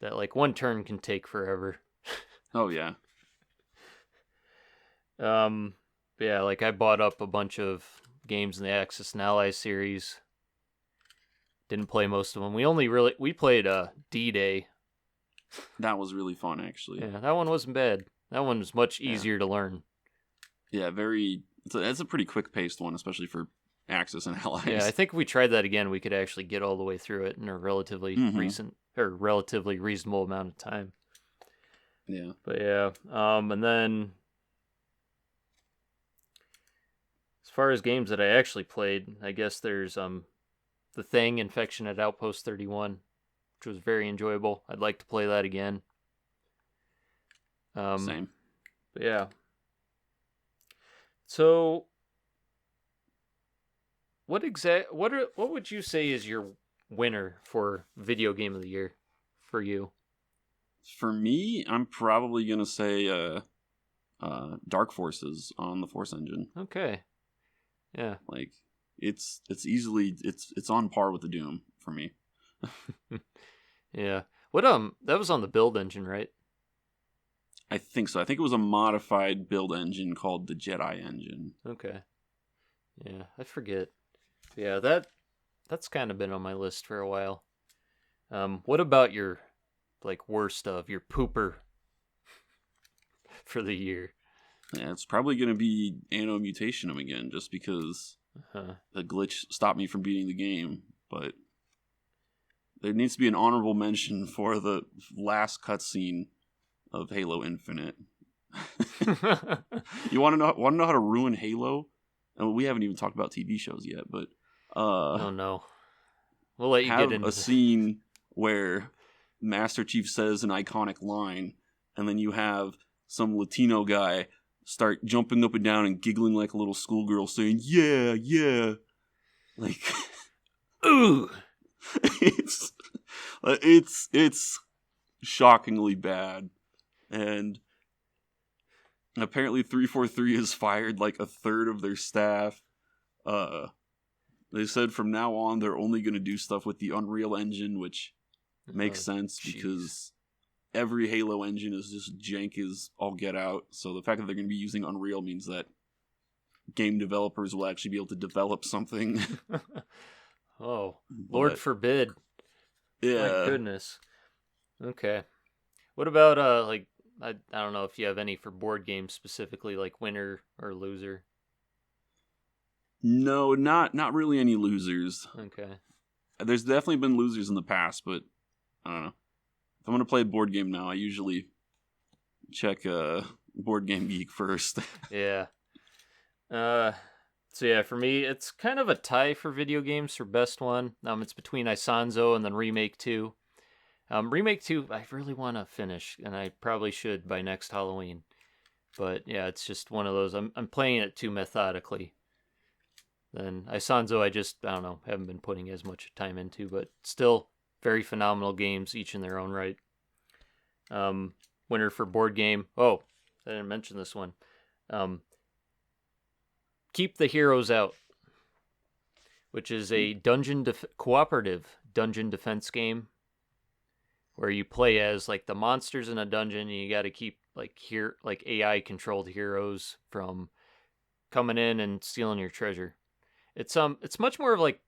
that like one turn can take forever. Oh yeah. Yeah, like I bought up a bunch of games in the Axis and Allies series. Didn't play most of them. We played D-Day. That was really fun, actually. Yeah, that one wasn't bad. That one was much easier to learn. Yeah, it's a pretty quick-paced one, especially for Axis and Allies. Yeah, I think if we tried that again, we could actually get all the way through it in a relatively relatively reasonable amount of time. Yeah. But yeah, and then as far as games that I actually played, I guess there's The Thing, Infection at Outpost 31, which was very enjoyable. I'd like to play that again. Same. But yeah. So, what would you say is your winner for video game of the year for you? For me, I'm probably gonna say Dark Forces on the Force Engine. Okay. Yeah. Like it's easily it's on par with the Doom for me. Yeah. What that was on the build engine, right? I think so. I think it was a modified build engine called the Jedi engine. Okay. Yeah, I forget. Yeah, that's kind of been on my list for a while. What about your worst of your pooper for the year? Yeah, it's probably going to be Anno Mutationum again, just because The glitch stopped me from beating the game, but there needs to be an honorable mention for the last cutscene of Halo Infinite. You want to know how to ruin Halo? And we haven't even talked about TV shows yet, but oh no, we'll let you have get into a scene where Master Chief says an iconic line, and then you have some Latino guy start jumping up and down and giggling like a little schoolgirl, saying "Yeah, yeah," like, ooh. It's shockingly bad, and apparently 343 has fired like a third of their staff. They said from now on they're only going to do stuff with the Unreal Engine, which makes sense because every Halo engine is just jank as all get out. So the fact that they're going to be using Unreal means that game developers will actually be able to develop something. Oh, Lord forbid. Yeah. My goodness. Okay. What about like I don't know if you have any for board games specifically, like winner or loser. No, not really any losers. Okay. There's definitely been losers in the past, but I don't know. If I'm gonna play a board game now, I usually check Board Game Geek first. Yeah. So yeah, for me, it's kind of a tie for video games for best one. It's between Isanzo and then Remake 2. Remake 2, I really want to finish, and I probably should by next Halloween. But yeah, it's just one of those. I'm playing it too methodically. Then Isanzo, I don't know, haven't been putting as much time into, but still very phenomenal games, each in their own right. Winner for board game. Oh, I didn't mention this one. Keep the Heroes Out, which is a cooperative dungeon defense game where you play as like the monsters in a dungeon, and you got to keep like AI controlled heroes from coming in and stealing your treasure. It's much more of like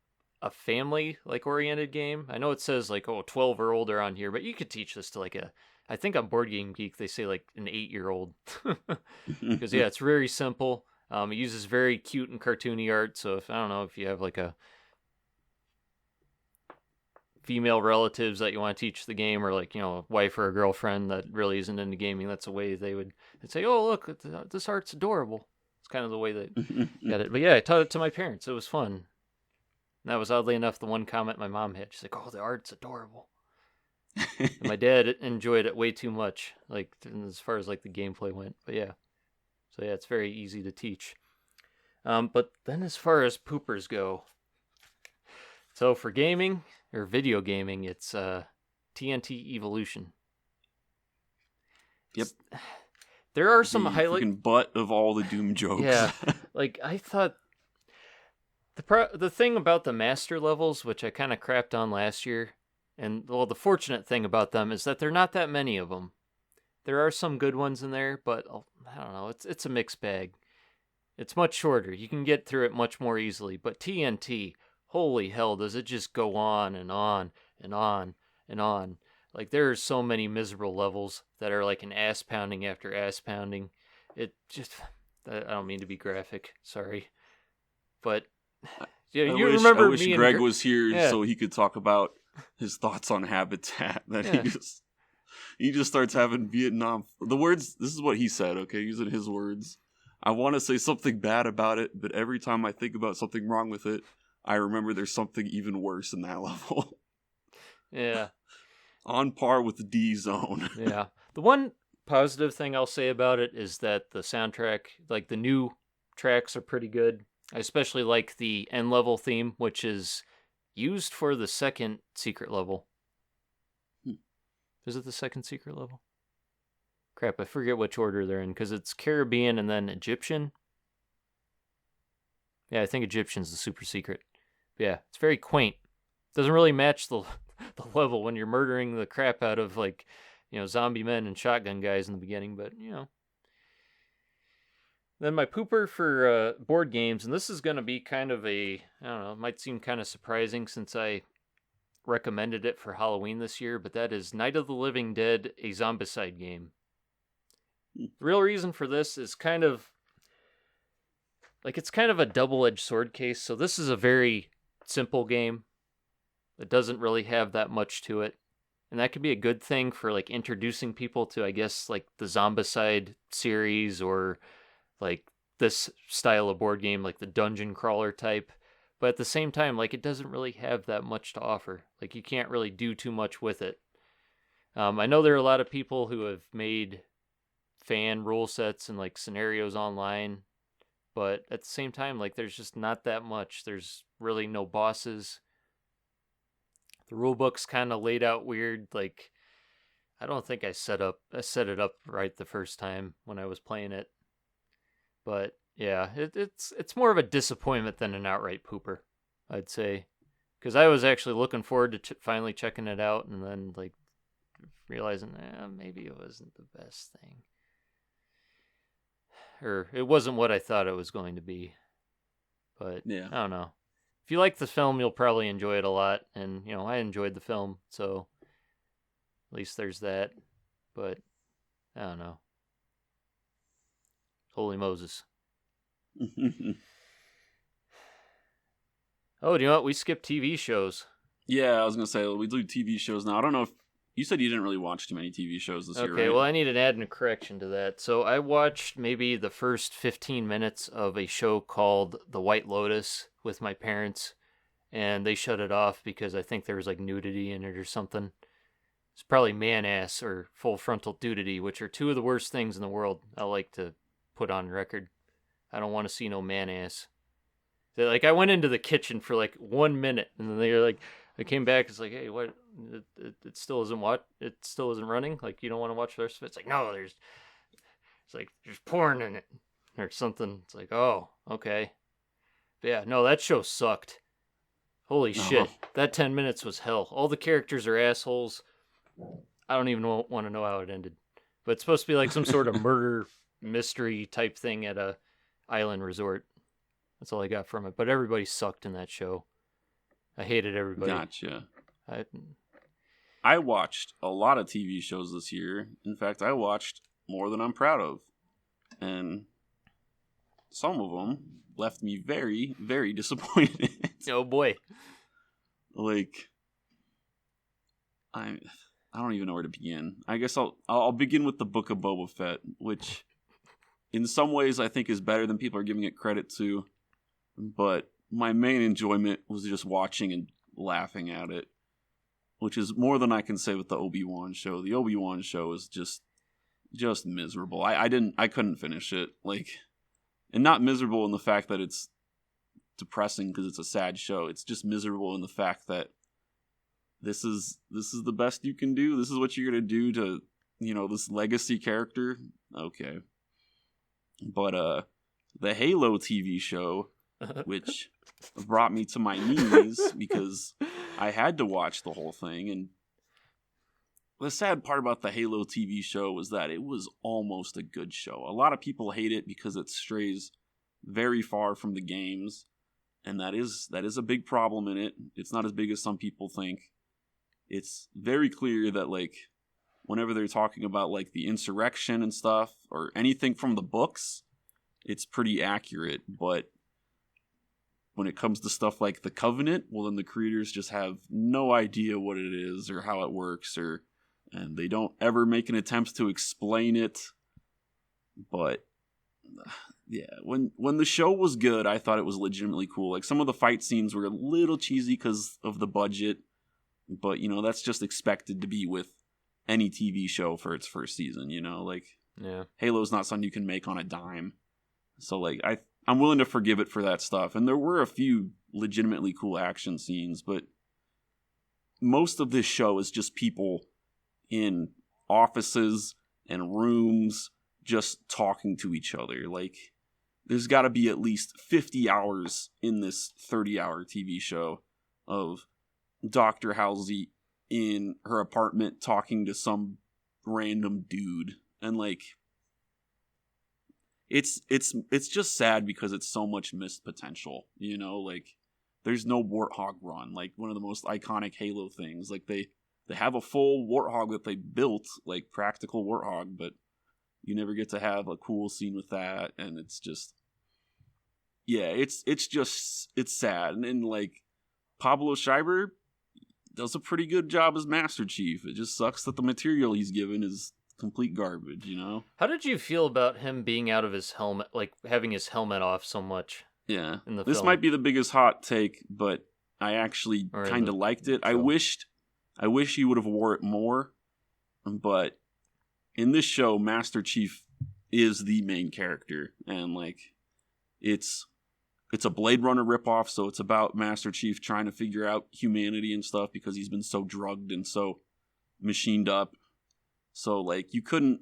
a family like oriented game. I know it says like 12 or older on here, but you could teach this to like I think on Board Game Geek they say like an 8-year-old. Because yeah, it's very simple. It uses very cute and cartoony art, so if you have like a female relatives that you want to teach the game, or like, a wife or a girlfriend that really isn't into gaming, that's a way they'd say, oh, look, this art's adorable. It's kind of the way they got it. But yeah, I taught it to my parents. It was fun. And that was oddly enough the one comment my mom had. She's like, oh, the art's adorable. And my dad enjoyed it way too much, like as far as like the gameplay went. But yeah. So yeah, it's very easy to teach. But then as far as poopers go, so for gaming or video gaming, it's TNT Evolution. Yep. There are some highlight butt of all the Doom jokes. Yeah, like I thought the thing about the master levels, which I kind of crapped on last year, and well, the fortunate thing about them is that there are not that many of them. There are some good ones in there, but I don't know. It's a mixed bag. It's much shorter. You can get through it much more easily. But TNT, holy hell, does it just go on and on and on and on. Like, there are so many miserable levels that are like an ass pounding after ass pounding. It just, I don't mean to be graphic, sorry. But, yeah, remember I wish Greg was here so he could talk about his thoughts on Habitat. He just starts having Vietnam. This is what he said, okay, using his words. I want to say something bad about it, but every time I think about something wrong with it, I remember there's something even worse in that level. Yeah. On par with the D-Zone. Yeah. The one positive thing I'll say about it is that the soundtrack, like the new tracks, are pretty good. I especially like the end level theme, which is used for the second secret level. Is it the second secret level? Crap, I forget which order they're in, because it's Caribbean and then Egyptian. Yeah, I think Egyptian's the super secret. But yeah, it's very quaint. Doesn't really match the level when you're murdering the crap out of, like, zombie men and shotgun guys in the beginning, but, Then my pooper for board games, and this is going to be kind of I don't know, it might seem kind of surprising since I recommended it for Halloween this year, but that is Night of the Living Dead, a Zombicide game. The real reason for this is kind of like it's kind of a double-edged sword case. So this is a very simple game that doesn't really have that much to it. And that could be a good thing for like introducing people to, I guess, like the Zombicide series or like this style of board game, like the dungeon crawler type. But at the same time, like it doesn't really have that much to offer. Like you can't really do too much with it. I know there are a lot of people who have made fan rule sets and like scenarios online, but at the same time, like there's just not that much. There's really no bosses. The rule book's kind of laid out weird. Like I don't think I set it up right the first time when I was playing it. But yeah, it's more of a disappointment than an outright pooper, I'd say, because I was actually looking forward to finally checking it out, and then like realizing maybe it wasn't the best thing, or it wasn't what I thought it was going to be. But Yeah. I don't know. If you like the film, you'll probably enjoy it a lot, and you know I enjoyed the film, so at least there's that. But I don't know. Holy Moses. Oh, do you know what? We skipped TV shows. Yeah, I was gonna say we do TV shows now. I don't know if you said you didn't really watch too many TV shows this year, Okay, right? well, I need to add a correction to that. So I watched maybe the first 15 minutes of a show called The White Lotus with my parents, and they shut it off because I think there was like nudity in it or something. It's probably man ass or full frontal nudity, which are two of the worst things in the world. I like to put on record. I don't want to see no man ass. Like I went into the kitchen for like 1 minute, and then they were like, I came back. It's like, hey, what? It still isn't what? It still isn't running. Like you don't want to watch the rest of it? It's like no, it's like there's porn in it or something. It's like oh, okay, but yeah, no, that show sucked. Holy shit, that 10 minutes was hell. All the characters are assholes. I don't even want to know how it ended, but it's supposed to be like some sort of murder mystery type thing at a island resort. That's all I got from it. But everybody sucked in that show. I hated everybody. Gotcha. I watched a lot of TV shows this year. In fact, I watched more than I'm proud of. And some of them left me very, very disappointed. Oh boy. Like I don't even know where to begin. I guess I'll begin with the Book of Boba Fett, which in some ways I think is better than people are giving it credit to. But my main enjoyment was just watching and laughing at it, which is more than I can say with the Obi-Wan show. The Obi-Wan show is just miserable. I couldn't finish it. Like, and not miserable in the fact that it's depressing because it's a sad show. It's just miserable in the fact that this is the best you can do. This is what you're gonna do to, this legacy character. Okay, but the Halo TV show, which brought me to my knees because I had to watch the whole thing. And the sad part about the Halo TV show was that it was almost a good show. A lot of people hate it because it strays very far from the games, and that is a big problem in it. It's not as big as some people think. It's very clear that, like, whenever they're talking about, like, the insurrection and stuff, or anything from the books, it's pretty accurate, but when it comes to stuff like the Covenant, well, then the creators just have no idea what it is or how it works, and they don't ever make an attempt to explain it. But yeah, when the show was good, I thought it was legitimately cool. Like some of the fight scenes were a little cheesy because of the budget, but that's just expected to be with any TV show for its first season. Like yeah, Halo's not something you can make on a dime. So like I'm willing to forgive it for that stuff. And there were a few legitimately cool action scenes, but most of this show is just people in offices and rooms just talking to each other. Like, there's got to be at least 50 hours in this 30-hour TV show of Dr. Halsey in her apartment talking to some random dude. And, like, it's just sad because it's so much missed potential, like there's no Warthog run, like one of the most iconic Halo things. Like they have a full Warthog that they built, like practical Warthog, but you never get to have a cool scene with that, and it's just yeah, it's sad, and like Pablo Schreiber does a pretty good job as Master Chief. It just sucks that the material he's given is complete garbage, you know? How did you feel about him being out of his helmet, like having his helmet off so much Yeah. in the This film? might be the biggest hot take, but I actually Or in kind the of liked it. I show. wish he would have wore it more, but in this show, Master Chief is the main character, and like it's a Blade Runner ripoff, so it's about Master Chief trying to figure out humanity and stuff because he's been so drugged and so machined up. So like you couldn't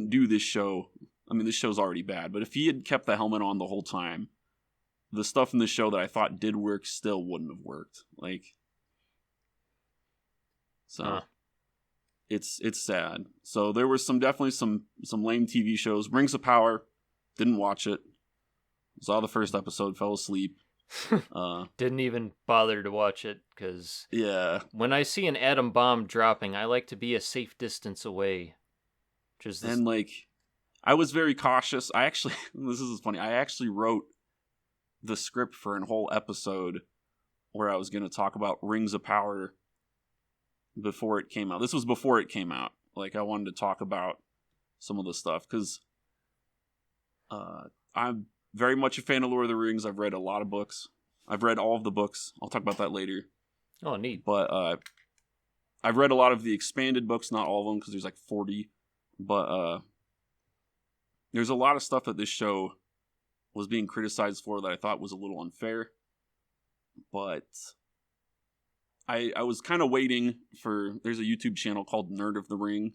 do this show. I mean, this show's already bad, but if he had kept the helmet on the whole time, the stuff in the show that I thought did work still wouldn't have worked. Like, so it's sad. So there was definitely some lame TV shows. Rings of Power, didn't watch it. Saw the first episode, fell asleep. Didn't even bother to watch it because Yeah, when I see an atom bomb dropping, I like to be a safe distance away. Just and like I was very cautious. I actually, this is funny. I actually wrote the script for a whole episode where I was going to talk about Rings of Power before it came out. This was before it came out. Like I wanted to talk about some of the stuff because I'm very much a fan of Lord of the Rings. I've read a lot of books. I've read all of the books. I'll talk about that later. Oh, neat. But I've read a lot of the expanded books, not all of them because there's like 40. But there's a lot of stuff that this show was being criticized for that I thought was a little unfair. But I was kind of waiting for... There's a YouTube channel called Nerd of the Ring.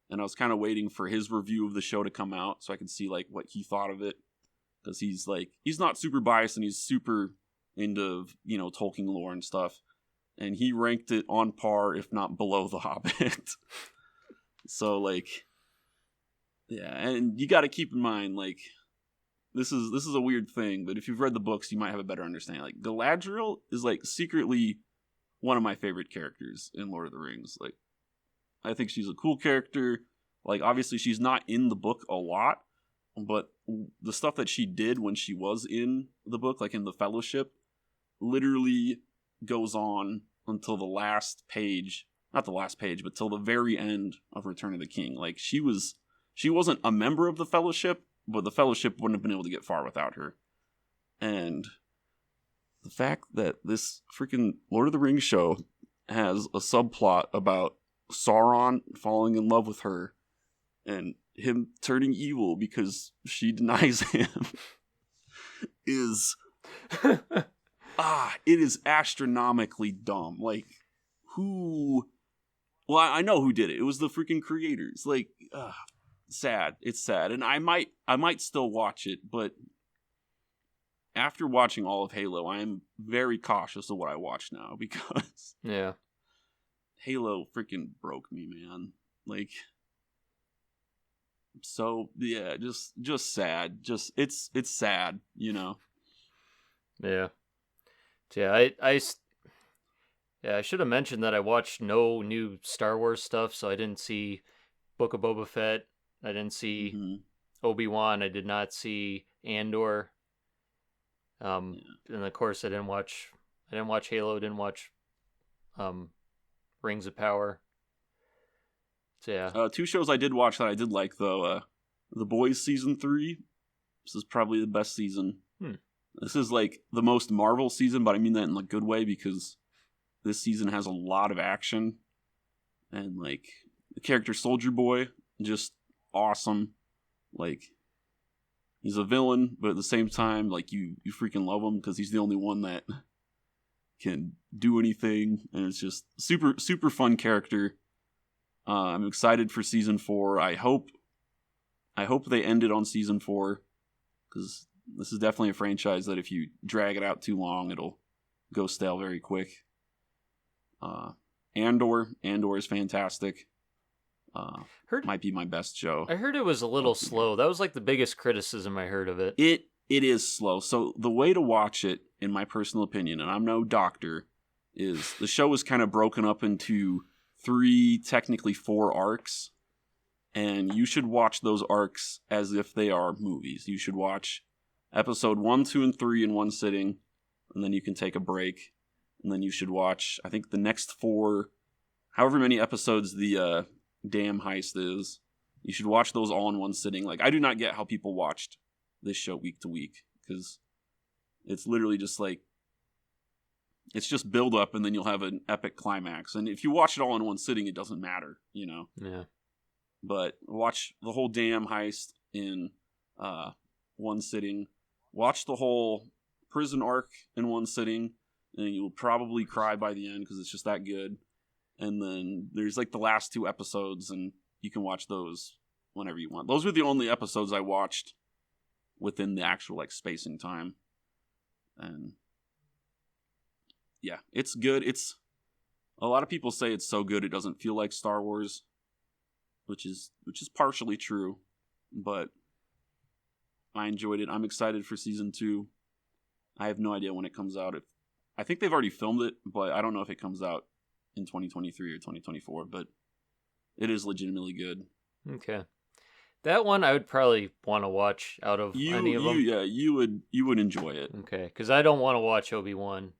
And I was kind of waiting for his review of the show to come out so I could see like what he thought of it. Because he's not super biased and he's super into, you know, Tolkien lore and stuff. And he ranked it on par, if not below The Hobbit. So, like, yeah, and you got to keep in mind, like, this is a weird thing, but if you've read the books, you might have a better understanding. Like, Galadriel is, like, secretly one of my favorite characters in Lord of the Rings. Like, I think she's a cool character. Like, obviously, she's not in the book a lot, but the stuff that she did when she was in the book, like in the Fellowship, literally goes on until the last page. Not the last page, but till the very end of Return of the King. Like, she wasn't a member of the Fellowship, but the Fellowship wouldn't have been able to get far without her. And the fact that this freaking Lord of the Rings show has a subplot about Sauron falling in love with her and him turning evil because she denies him is it is astronomically dumb. Like, who... Well, I know who did it. It was the freaking creators. Like, sad. It's sad. And I might still watch it, but after watching all of Halo, I am very cautious of what I watch now because Yeah. Halo freaking broke me, man. Like, so yeah, just sad. Just it's sad, you know. Yeah. So, yeah, I should have mentioned that I watched no new Star Wars stuff, so I didn't see Book of Boba Fett. I didn't see Obi-Wan. I did not see Andor. And of course I didn't watch Halo, didn't watch Rings of Power. So yeah. Two shows I did watch that I did like though. The Boys season 3. This is probably the best season. This is like the most Marvel season, but I mean that in a good way because this season has a lot of action. And like the character Soldier Boy, just awesome. Like, he's a villain, but at the same time, like you freaking love him because he's the only one that can do anything, and it's just super fun character. I'm excited for season 4. I hope they end it on season 4 because this is definitely a franchise that if you drag it out too long, it'll go stale very quick. Andor is fantastic. Might be my best show. I heard it was a little slow. That was like the biggest criticism I heard of it. It is slow. So the way to watch it, in my personal opinion, and I'm no doctor, is the show is kind of broken up into 3, technically 4 arcs. And you should watch those arcs as if they are movies. You should watch episode 1, 2, and 3 in one sitting, and then you can take a break, and then you should watch, I think, the next 4, however many episodes the Dam Heist is. You should watch those all in one sitting. Like, I do not get how people watched this show week to week, because it's literally just like, it's just build up, and then you'll have an epic climax. And if you watch it all in one sitting, it doesn't matter, you know? Yeah. But watch the whole Dam Heist in one sitting. Watch the whole prison arc in one sitting, and you'll probably cry by the end because it's just that good. And then there's like the last 2 episodes, and you can watch those whenever you want. Those were the only episodes I watched within the actual like spacing time. And yeah, it's good. It's a lot of people say it's so good it doesn't feel like Star Wars, which is partially true, but I enjoyed it. I'm excited for season 2. I have no idea when it comes out. I think they've already filmed it, but I don't know if it comes out in 2023 or 2024, but it is legitimately good. Okay. That one I would probably want to watch out of any of them. Yeah, you would enjoy it. Okay, because I don't want to watch Obi-Wan.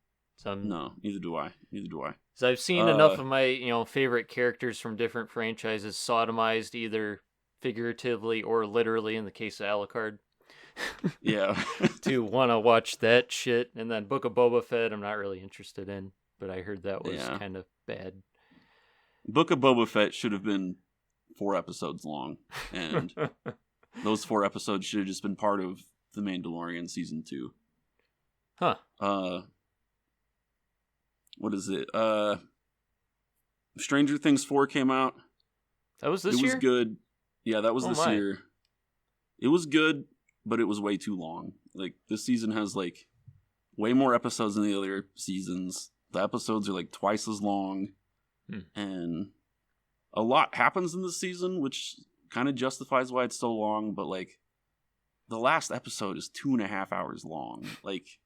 No, neither do I. Because I've seen enough of my favorite characters from different franchises sodomized either figuratively or literally in the case of Alucard. Yeah. To want to watch that shit. And then Book of Boba Fett I'm not really interested in, but I heard that was kind of bad. Book of Boba Fett should have been 4 episodes long, and those 4 episodes should have just been part of The Mandalorian season 2. Huh. What is it? Stranger Things 4 came out. That was this year? It was good. Yeah, that was this year. It was good, but it was way too long. Like, this season has, like, way more episodes than the other seasons. The episodes are, like, twice as long. And a lot happens in this season, which kind of justifies why it's so long. But, like, the last episode is 2.5 hours long. Like,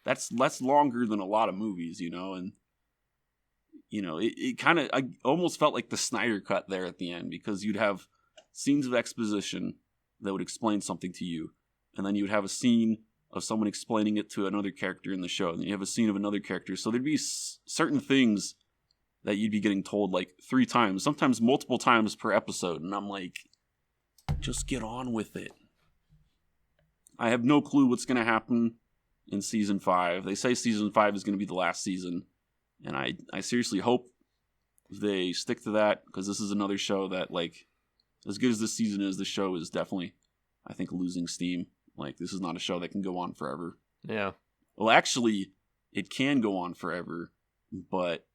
that's longer than a lot of movies, you know? And, you know, it kind of, I almost felt like the Snyder Cut there at the end, because you'd have scenes of exposition that would explain something to you, and then you would have a scene of someone explaining it to another character in the show, and then you have a scene of another character. So there'd be certain things that you'd be getting told like 3 times, sometimes multiple times per episode, and I'm like, just get on with it. I have no clue what's going to happen in season 5. They say season 5 is going to be the last season, and I seriously hope they stick to that, because this is another show that, like, as good as this season is, the show is definitely, I think, losing steam. Like, this is not a show that can go on forever. Yeah. Well, actually, it can go on forever, but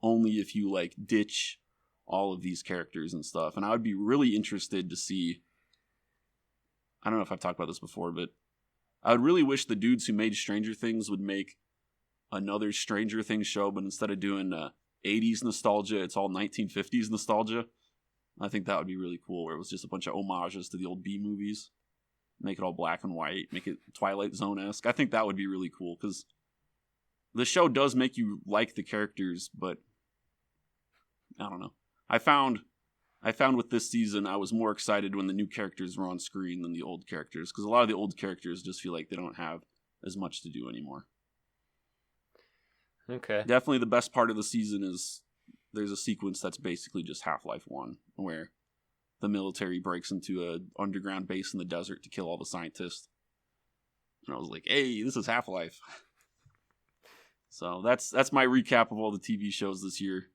only if you, like, ditch all of these characters and stuff. And I would be really interested to see, I don't know if I've talked about this before, but I would really wish the dudes who made Stranger Things would make another Stranger Things show, but instead of doing 80s nostalgia, it's all 1950s nostalgia. I think that would be really cool, where it was just a bunch of homages to the old B movies. Make it all black and white, make it Twilight Zone-esque. I think that would be really cool, because the show does make you like the characters, but I don't know. I found with this season, I was more excited when the new characters were on screen than the old characters, because a lot of the old characters just feel like they don't have as much to do anymore. Okay. Definitely the best part of the season is there's a sequence that's basically just Half-Life 1, where the military breaks into an underground base in the desert to kill all the scientists. And I was like, hey, this is Half-Life. So that's my recap of all the TV shows this year.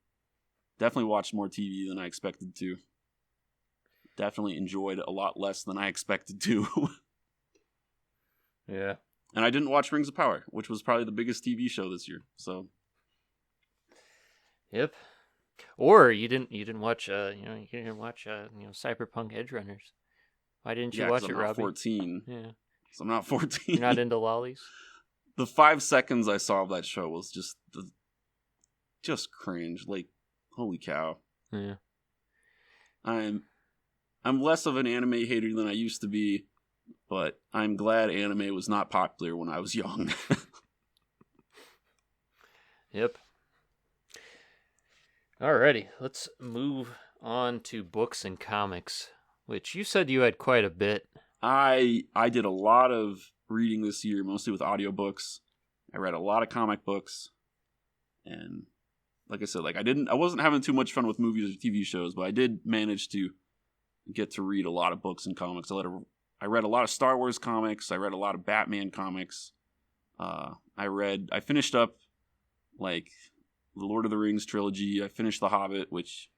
Definitely watched more TV than I expected to. Definitely enjoyed a lot less than I expected to. Yeah. And I didn't watch Rings of Power, which was probably the biggest TV show this year. So. Yep. Or you didn't watch Cyberpunk Edgerunners. Why didn't you watch it, Robbie? I'm not 14. Yeah. So I'm not 14. You're not into lollies? The 5 seconds I saw of that show was just cringe. Like, holy cow. Yeah. I'm less of an anime hater than I used to be, but I'm glad anime was not popular when I was young. Yep. Alrighty, let's move on to books and comics, which you said you had quite a bit. I did a lot of reading this year, mostly with audiobooks. I read a lot of comic books, and like I said, like I wasn't having too much fun with movies or TV shows, but I did manage to get to read a lot of books and comics. I read a lot of Star Wars comics. I read a lot of Batman comics. I finished up like the Lord of the Rings trilogy. I finished The Hobbit, which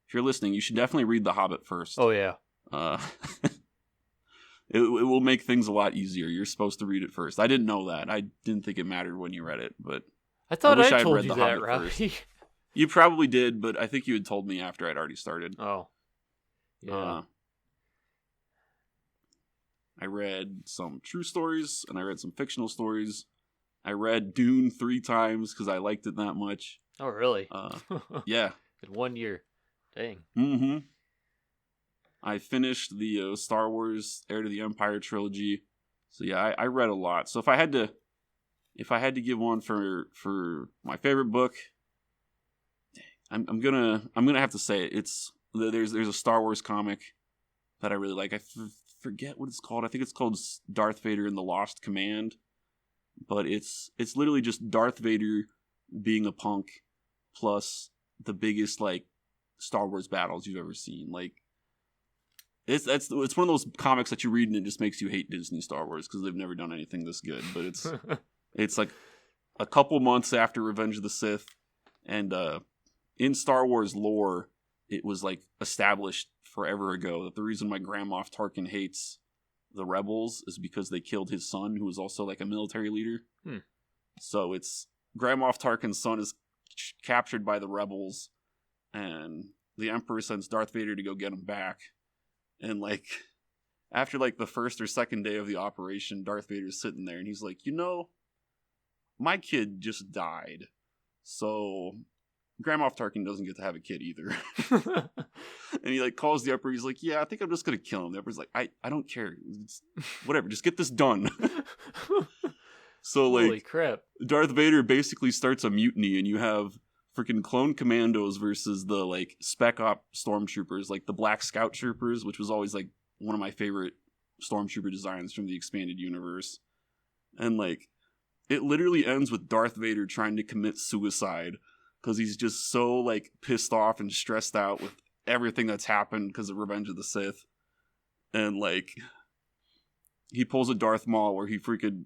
if you're listening, you should definitely read The Hobbit first. Oh yeah. It will make things a lot easier. You're supposed to read it first. I didn't know that. I didn't think it mattered when you read it, but I thought wish I I'd told read you The that, Hobbit Robbie. first. You probably did, but I think you had told me after I'd already started. Oh. Yeah. I read some true stories, and I read some fictional stories. I read Dune 3 times because I liked it that much. Oh, really? Yeah. In 1 year. Dang. Mm-hmm. I finished the Star Wars Heir to the Empire trilogy. So yeah, I read a lot. So if I had to give one for my favorite book, I'm gonna have to say it. There's a Star Wars comic that I really like. I forget what it's called. I think it's called Darth Vader and the Lost Command. But it's literally just Darth Vader being a punk plus the biggest like Star Wars battles you've ever seen. Like it's one of those comics that you read and it just makes you hate Disney Star Wars because they've never done anything this good. But it's like a couple months after Revenge of the Sith, and in Star Wars lore, it was like established forever ago that the reason why Grand Moff Tarkin hates the rebels is because they killed his son, who was also like a military leader. So it's Grand Moff Tarkin's son is captured by the rebels, and the Emperor sends Darth Vader to go get him back. And like after like the first or second day of the operation, Darth Vader's sitting there and he's like, my kid just died, so Grand Moff Tarkin doesn't get to have a kid either. And he like calls the Emperor. He's like, yeah, I think I'm just gonna kill him. The Emperor's like, I don't care. Whatever, just get this done. So like, holy crap. Darth Vader basically starts a mutiny, and you have freaking clone commandos versus the like spec op stormtroopers, like the Black Scout Troopers, which was always like one of my favorite stormtrooper designs from the expanded universe. And like, it literally ends with Darth Vader trying to commit suicide because he's just so like pissed off and stressed out with everything that's happened because of Revenge of the Sith. And like, he pulls a Darth Maul where he freaking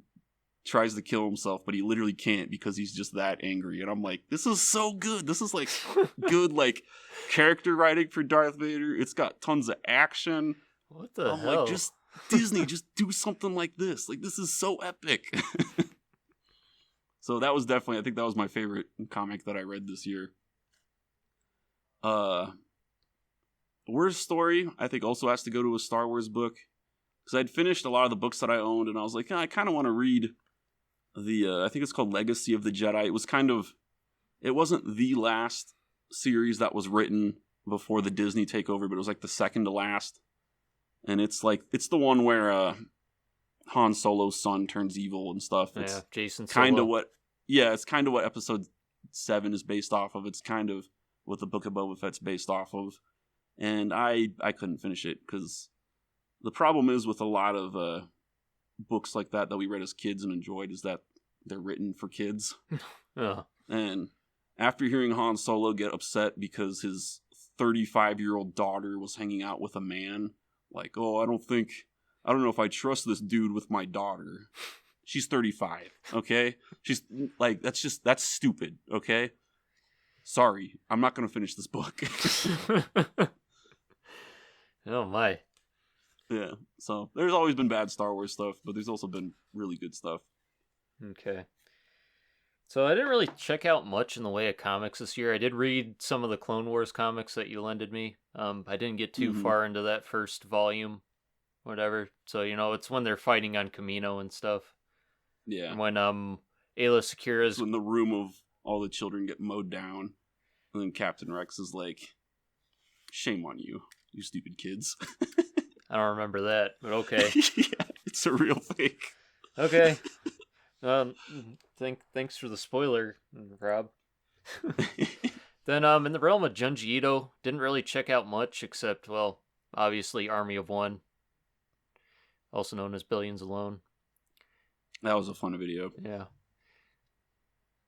tries to kill himself, but he literally can't because he's just that angry. And I'm like, this is so good. This is like good like character writing for Darth Vader. It's got tons of action. What the I'm hell? like, just Disney, just do something like this. Like, this is so epic. So that was definitely, I think that was my favorite comic that I read this year. Worst story, I think also has to go to a Star Wars book. Because I'd finished a lot of the books that I owned, and I was like, I kind of want to read I think it's called Legacy of the Jedi. It wasn't the last series that was written before the Disney takeover, but it was like the second to last. And it's the one where Han Solo's son turns evil and stuff. It's Jason Solo. It's kind of what episode 7 is based off of. It's kind of what the Book of Boba Fett's based off of. And I couldn't finish it because the problem is with a lot of books like that we read as kids and enjoyed is that they're written for kids. And after hearing Han Solo get upset because his 35-year-old daughter was hanging out with a man, like, I don't know if I trust this dude with my daughter. She's 35, okay? She's like, that's stupid, okay? Sorry, I'm not going to finish this book. Oh my. Yeah, so there's always been bad Star Wars stuff, but there's also been really good stuff. Okay. So I didn't really check out much in the way of comics this year. I did read some of the Clone Wars comics that you lended me. I didn't get too far into that first volume, whatever. So, it's when they're fighting on Kamino and stuff. Yeah. When Aayla Secura's... when the room of all the children get mowed down, and then Captain Rex is like, shame on you, you stupid kids. I don't remember that, but okay. Yeah, it's a real thing. Okay. Thanks for the spoiler, Rob. Then in the realm of Junji Ito, didn't really check out much except, well, obviously Army of One. also known as Billions Alone. That was a fun video. Yeah.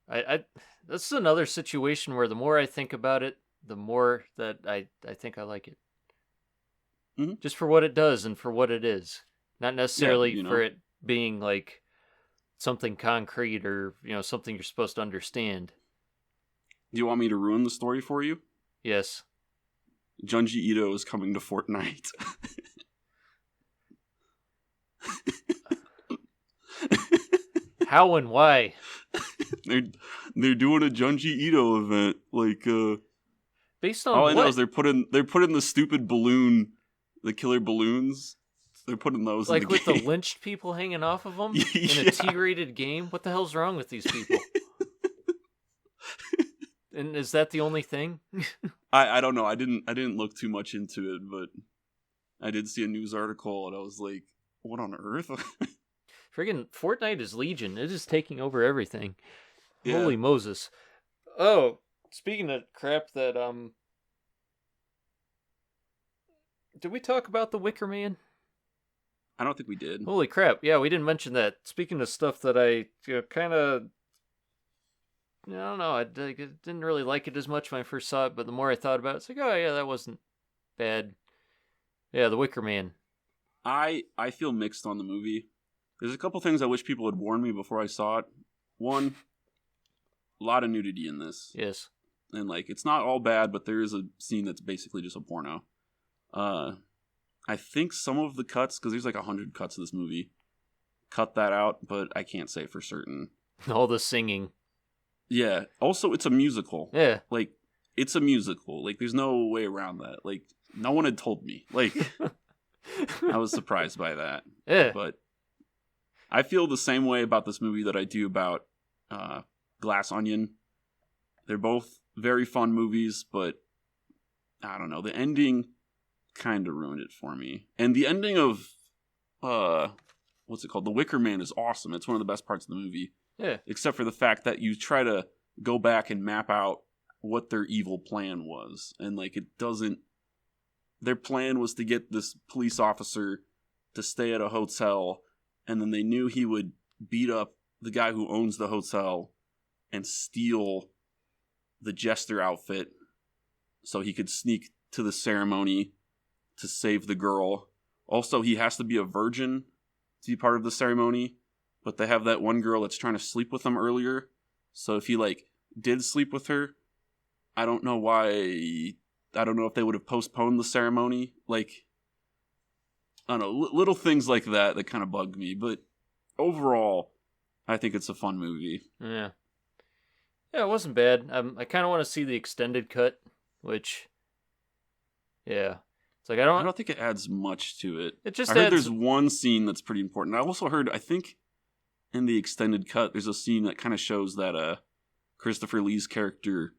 I this is another situation where the more I think about it, the more that I think I like it. Mhm. Just for what it does and for what it is. Not necessarily you know. for it being like something concrete or, something you're supposed to understand. Do you want me to ruin the story for you? Yes. Junji Ito is coming to Fortnite. How and why? They're doing a Junji Ito event. Like, Based on all what? I know is they're putting the stupid balloon, the killer balloons. They're putting those like in the with game. the lynched people hanging off of them in Yeah. a T-rated game? What the hell's wrong with these people? And is that the only thing? I don't know. I didn't look too much into it, but I did see a news article and I was like, what on earth? Friggin' Fortnite is Legion. It is taking over everything. Yeah. Holy Moses. Oh, speaking of crap that, did we talk about The Wicker Man? I don't think we did. Holy crap. Yeah, we didn't mention that. Speaking of stuff that I kind of... I don't know. I didn't really like it as much when I first saw it, but the more I thought about it, it's like, oh yeah, that wasn't bad. Yeah, The Wicker Man. I feel mixed on the movie. There's a couple things I wish people had warned me before I saw it. One, a lot of nudity in this. Yes. And like, it's not all bad, but there is a scene that's basically just a porno. I think some of the cuts, because there's like 100 cuts of this movie, cut that out, but I can't say for certain. All the singing. Yeah. Also, it's a musical. Yeah. Like, it's a musical. Like, there's no way around that. Like, no one had told me. Like, I was surprised by that. Yeah. But I feel the same way about this movie that I do about Glass Onion. They're both very fun movies, but I don't know. The ending kind of ruined it for me. And the ending of, what's it called? The Wicker Man is awesome. It's one of the best parts of the movie. Yeah. Except for the fact that you try to go back and map out what their evil plan was. And, like, it doesn't... Their plan was to get this police officer to stay at a hotel, and then they knew he would beat up the guy who owns the hotel and steal the jester outfit so he could sneak to the ceremony to save the girl. Also, he has to be a virgin to be part of the ceremony, but they have that one girl that's trying to sleep with him earlier. So if he, like, did sleep with her, I don't know why... I don't know if they would have postponed the ceremony. Like, I don't know, little things like that kind of bug me. But overall, I think it's a fun movie. Yeah. Yeah, it wasn't bad. I kind of want to see the extended cut, which, yeah. It's like, I don't think it adds much to it. It just I heard adds... there's one scene that's pretty important. I also heard, I think, in the extended cut, there's a scene that kind of shows that Christopher Lee's character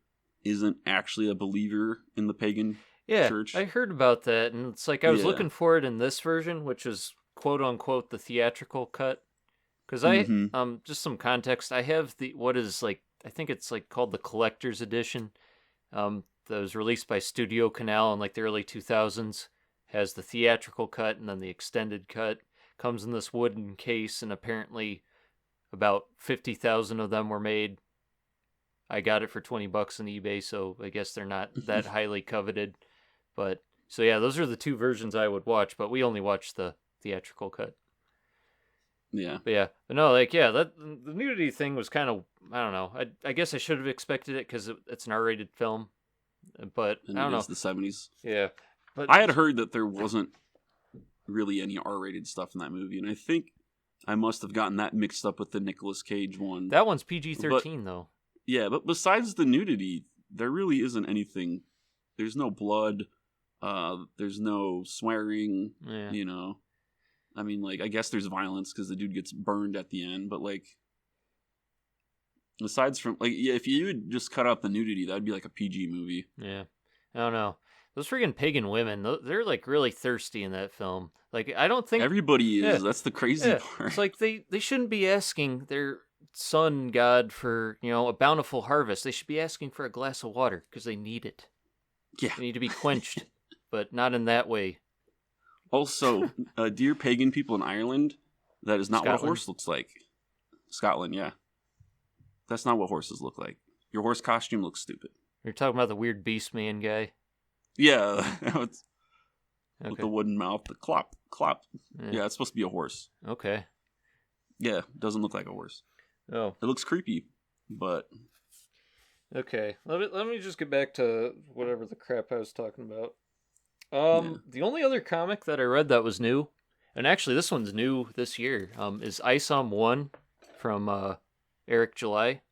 isn't actually a believer in the pagan church. I heard about that, and it's like I was looking for it in this version, which is quote-unquote the theatrical cut. Because just some context, I have what is, like, I think it's, like, called the Collector's Edition, that was released by Studio Canal in, like, the early 2000s. Has the theatrical cut and then the extended cut. Comes in this wooden case, and apparently about 50,000 of them were made. I got it for $20 on eBay, so I guess they're not that highly coveted. But so yeah, those are the two versions I would watch, but we only watched the theatrical cut. Yeah. But no, like, yeah, the nudity thing was kind of, I don't know. I guess I should have expected it because it's an R-rated film, but And I don't know. It's the 70s. Yeah, but I had heard that there wasn't really any R-rated stuff in that movie, and I think I must have gotten that mixed up with the Nicolas Cage one. That one's PG-13 though. Yeah, but besides the nudity, there really isn't anything. There's no blood. There's no swearing. Yeah. You know, I mean, like, I guess there's violence because the dude gets burned at the end, but like, aside from, like, yeah, if you would just cut out the nudity, that'd be like a PG movie. Yeah, I don't know. Those freaking pagan women, they're like really thirsty in that film. Like, I don't think Everybody is. Yeah. That's the crazy part. It's like they shouldn't be asking their sun god for, a bountiful harvest. They should be asking for a glass of water because they need it. Yeah. They need to be quenched, but not in that way. Also, dear pagan people in Ireland, that is not what a Scotland. horse looks like. Scotland, yeah. That's not what horses look like. Your horse costume looks stupid. You're talking about the weird beast man guy. Yeah, it's with Okay. the wooden mouth, the clop. Yeah. Yeah, it's supposed to be a horse. Okay. Yeah, doesn't look like a horse. Oh. It looks creepy, but Okay. Let me just get back to whatever the crap I was talking about. Yeah. The only other comic that I read that was new, and actually this one's new this year, is ISOM 1 from Eric July.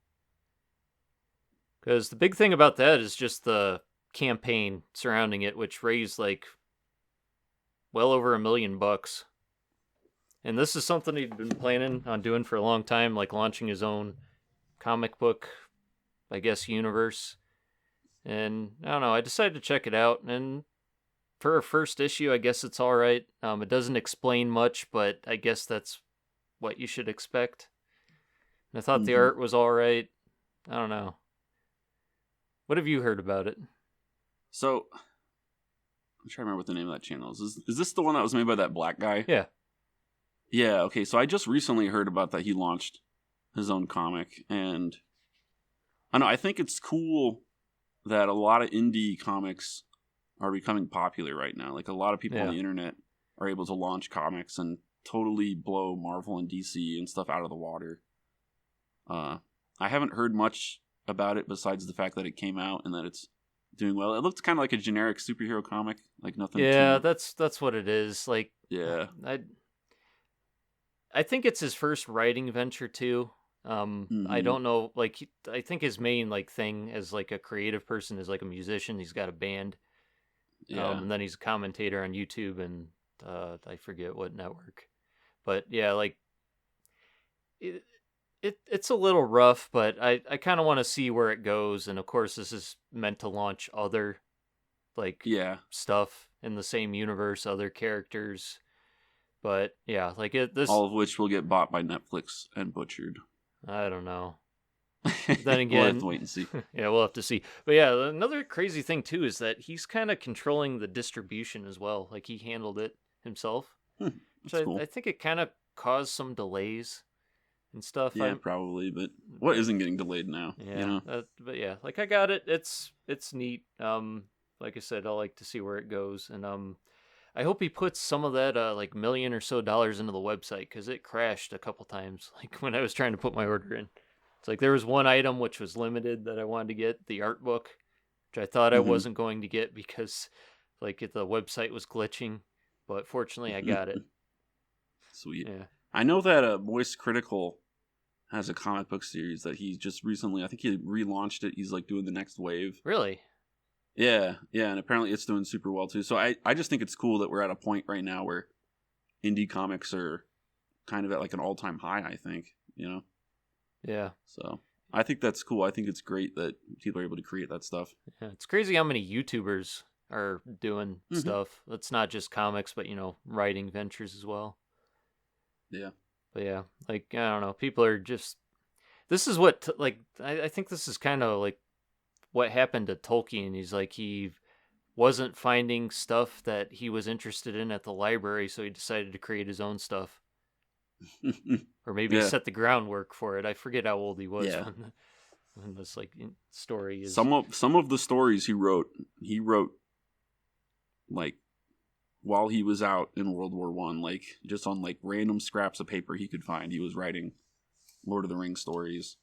Because the big thing about that is just the campaign surrounding it, which raised like well over $1 million. And this is something he'd been planning on doing for a long time, like launching his own comic book, I guess, universe. And I don't know, I decided to check it out, and for a first issue, I guess it's all right. It doesn't explain much, but I guess that's what you should expect. And I thought the art was all right. I don't know. What have you heard about it? So I'm trying to remember what the name of that channel is. Is this the one that was made by that black guy? Yeah. Yeah, okay. So I just recently heard about that he launched his own comic, and I know I think it's cool that a lot of indie comics are becoming popular right now. Like a lot of people on the internet are able to launch comics and totally blow Marvel and DC and stuff out of the water. I haven't heard much about it besides the fact that it came out and that it's doing well. It looked kind of like a generic superhero comic, like nothing. Yeah, that's what it is. Like, yeah, I think it's his first writing venture too. I don't know. Like, I think his main like thing as like a creative person is like a musician. He's got a band. Yeah. And then he's a commentator on YouTube and I forget what network. But yeah, like it's a little rough, but I kind of want to see where it goes. And of course, this is meant to launch other like stuff in the same universe, other characters. But yeah, like this, all of which will get bought by Netflix and butchered. I don't know. Then again, we'll have to wait and see. Yeah, we'll have to see. But yeah, another crazy thing too is that he's kind of controlling the distribution as well. Like he handled it himself, which cool. I think it kind of caused some delays and stuff. Yeah, probably. But what isn't getting delayed now? Yeah, you know? But yeah, like I got it. It's neat. Like I said, I like to see where it goes, and I hope he puts some of that like $1 million or so into the website because it crashed a couple times. Like when I was trying to put my order in. It's like there was one item which was limited that I wanted to get, the art book, which I thought I wasn't going to get because like the website was glitching, but fortunately I got it. Sweet. Yeah. I know that Moist Critical has a comic book series that he just recently, I think he relaunched it. He's like doing the next wave. Really? Yeah, and apparently it's doing super well too. So I just think it's cool that we're at a point right now where indie comics are kind of at like an all-time high, I think, you know? Yeah. So I think that's cool. I think it's great that people are able to create that stuff. Yeah, it's crazy how many YouTubers are doing stuff. It's not just comics, but, you know, writing ventures as well. Yeah. But yeah, like, I don't know. People are just... This is what, like, I think this is kind of like what happened to Tolkien. He's like, he wasn't finding stuff that he was interested in at the library, so he decided to create his own stuff. Or maybe he set the groundwork for it. I forget how old he was when this like story is. Some of the stories he wrote like while he was out in World War I, like just on like random scraps of paper he could find. He was writing Lord of the Rings stories,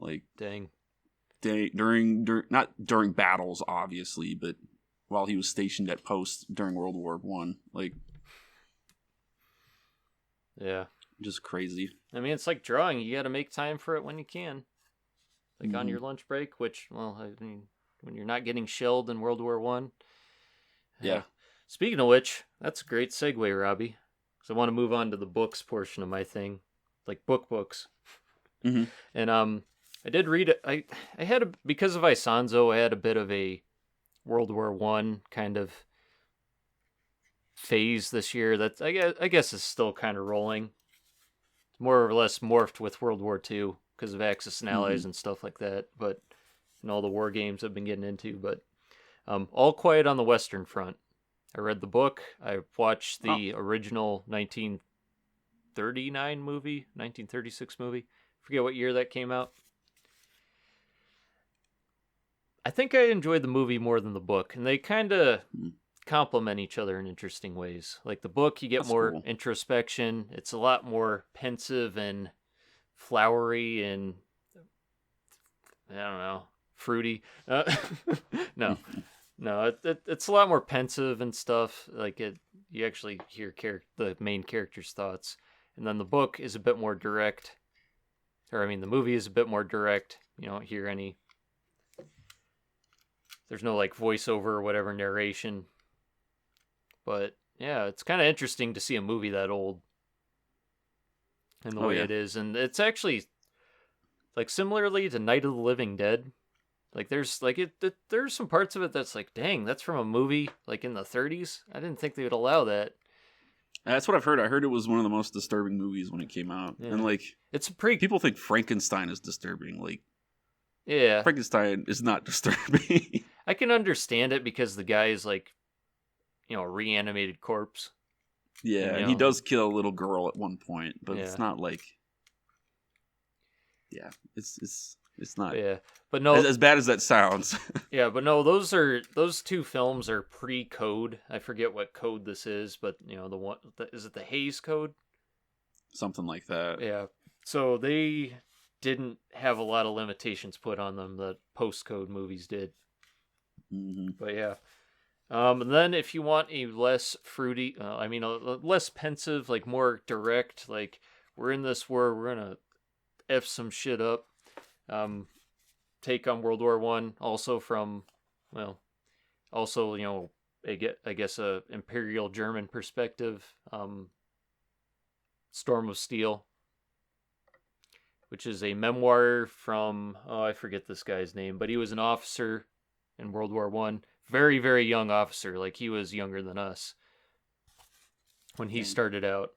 like during not during battles obviously, but while he was stationed at posts during World War I, like just crazy. I mean, it's like drawing. You got to make time for it when you can, like on your lunch break. Which, well, I mean, when you're not getting shelled in World War I. Yeah. Speaking of which, that's a great segue, Robbie. Because I want to move on to the books portion of my thing, like books. Mm-hmm. And I did read it. I had because of Isonzo, I had a bit of a World War I kind of phase this year. That I guess is still kind of rolling. More or less morphed with World War II because of Axis and Allies and stuff like that, but and all the war games I've been getting into. But All Quiet on the Western Front. I read the book. I watched the original 1936 movie. Forget what year that came out. I think I enjoyed the movie more than the book, and they kind of complement each other in interesting ways. Like the book, you get That's more cool. introspection. It's a lot more pensive and flowery and I don't know, fruity. No, no, it's a lot more pensive and stuff. Like you actually hear the main character's thoughts, and then the book is a bit more direct. Or I mean, the movie is a bit more direct. You don't hear any. There's no like voiceover or whatever narration. But yeah, it's kind of interesting to see a movie that old and the way it is, and it's actually like similarly to Night of the Living Dead. Like there's like there's some parts of it that's like, dang, that's from a movie like in the 30s. I didn't think they would allow that. That's what I've heard. I heard it was one of the most disturbing movies when it came out, and like it's pretty. People think Frankenstein is disturbing. Like, yeah, Frankenstein is not disturbing. I can understand it because the guy is like, you know, a reanimated corpse. Yeah, and he does kill a little girl at one point, but it's not like, yeah, it's not. Yeah, but no, as bad as that sounds. Yeah, but no, those two films are pre-code. I forget what code this is, but you know is it the Hays Code? Something like that. Yeah. So they didn't have a lot of limitations put on them that post-code movies did. Mm-hmm. But yeah. And then if you want a less fruity, a less pensive, like more direct, like we're in this war, we're gonna F some shit up. Take on World War I, also from, well, also, you know, I guess a Imperial German perspective. Storm of Steel, which is a memoir from, I forget this guy's name, but he was an officer in World War I. Very, very young officer. Like, he was younger than us when he started out.